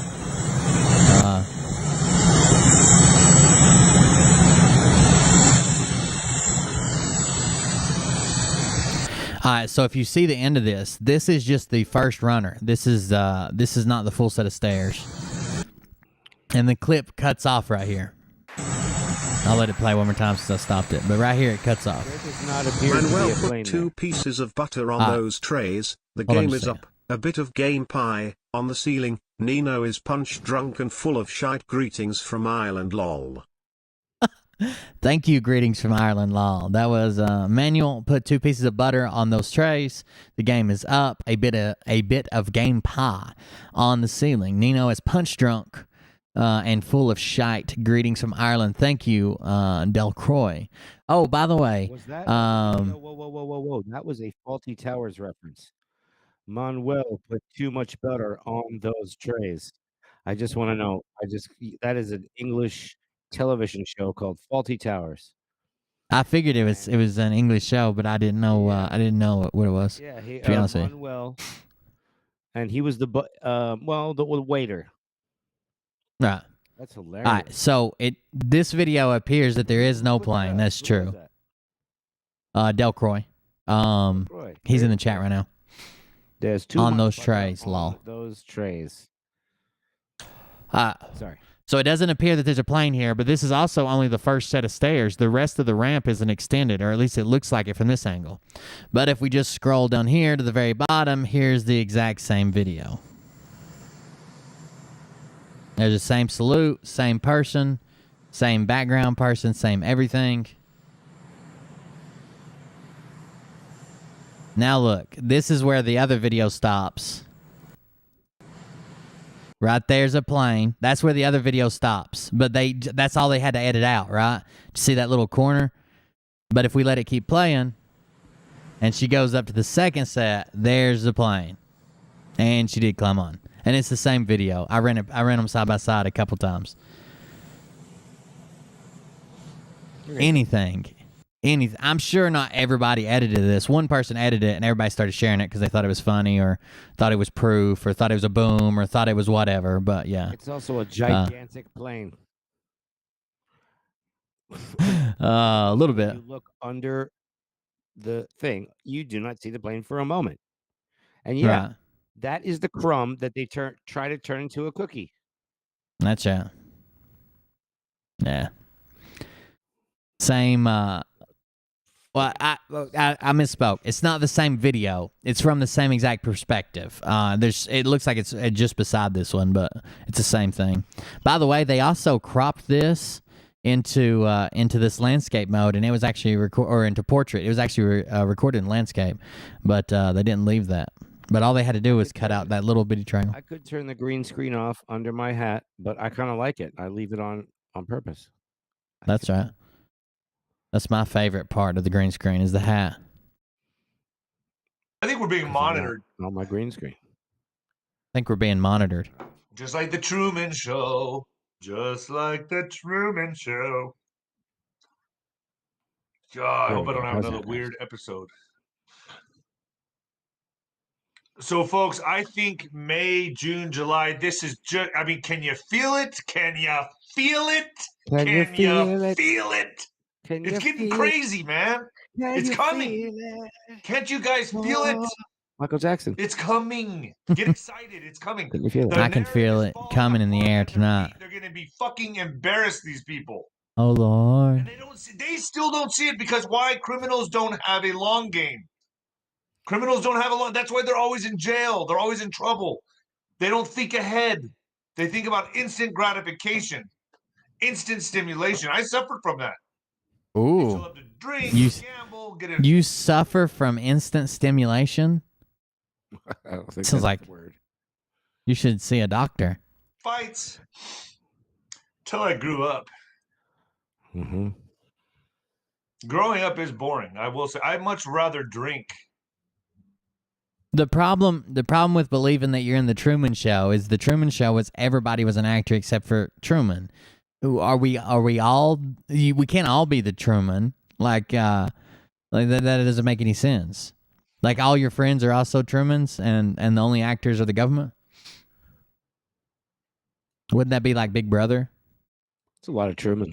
All right, so if you see the end of this, this is just the first runner. This is not the full set of stairs. And the clip cuts off right here. I'll let it play one more time since I stopped it. But right here, it cuts off. Manuel put 2 pieces of butter on those trays. The game is up. A bit of game pie on the ceiling. Nino is punch drunk and full of shite. Greetings from Ireland, lol. Thank you. Greetings from Ireland Law. That was Manuel put 2 pieces of butter on those trays. The game is up. A bit of game pie on the ceiling. Nino is punch drunk and full of shite. Greetings from Ireland. Thank you, Delcroix. Oh, by the way, Was that? Whoa! That was a Faulty Towers reference. Manuel put too much butter on those trays. I just want to know. That is an English television show called Faulty Towers. I figured it was an English show, but I didn't know what it was. Yeah, to be honest with you. Manuel, and he was the waiter. Right. That's hilarious. All right, so this video appears that there is no plane. That's true. Delcroix. He's in the chat right now. There's 2 on those trays, Law. Those trays. Sorry. So it doesn't appear that there's a plane here, but this is also only the first set of stairs. The rest of the ramp isn't extended, or at least it looks like it from this angle. But if we just scroll down here to the very bottom, here's the exact same video. There's the same salute, same person, same background person, same everything. Now look, this is where the other video stops. Right there's a plane. That's where the other video stops. But that's all they had to edit out, right? See that little corner? But if we let it keep playing, and she goes up to the second set, there's the plane. And she did climb on. And it's the same video. I ran them side by side a couple times. Anything. I'm sure not everybody edited this. One person edited it and everybody started sharing it because they thought it was funny or thought it was proof or thought it was a boom or thought it was whatever. But yeah. It's also a gigantic plane. A little bit. You look under the thing, you do not see the plane for a moment. And yeah, right. That is the crumb that they try to turn into a cookie. That's it. Yeah. Same. Well, I misspoke. It's not the same video. It's from the same exact perspective. It looks like it's just beside this one, but it's the same thing. By the way, they also cropped this into this landscape mode, and it was actually into portrait. It was actually recorded in landscape, but they didn't leave that. But all they had to do was cut out that little bitty triangle. I could turn the green screen off under my hat, but I kind of like it. I leave it on purpose. That's right. That's my favorite part of the green screen is the hat. I think we're being monitored. On my green screen. I think we're being monitored. Just like the Truman Show. Just like the Truman Show. God, I hope I don't have another weird episode. So, folks, I think May, June, July, this is just, I mean, can you feel it? Can you feel it? Can you feel it? It's getting crazy, man. It's coming. Can't you guys feel it? Michael Jackson. It's coming. Get excited. It's coming. Can you feel it? I can feel it coming in the air tonight. They're going to be fucking embarrassed, these people. Oh, Lord. And they still don't see it because why? Criminals don't have a long game. Criminals don't have a long. That's why they're always in jail. They're always in trouble. They don't think ahead. They think about instant gratification, instant stimulation. I suffered from that. Ooh. Drink, gamble, you suffer from instant stimulation? I don't think sounds like the word. You should see a doctor. Fights. Till I grew up. Mm-hmm. Growing up is boring. I will say. I'd much rather drink. The problem with believing that you're in the Truman Show is the Truman Show was everybody was an actor except for Truman. Are we all? We can't all be the Truman. Like that doesn't make any sense. Like all your friends are also Trumans, and the only actors are the government. Wouldn't that be like Big Brother? It's a lot of Truman.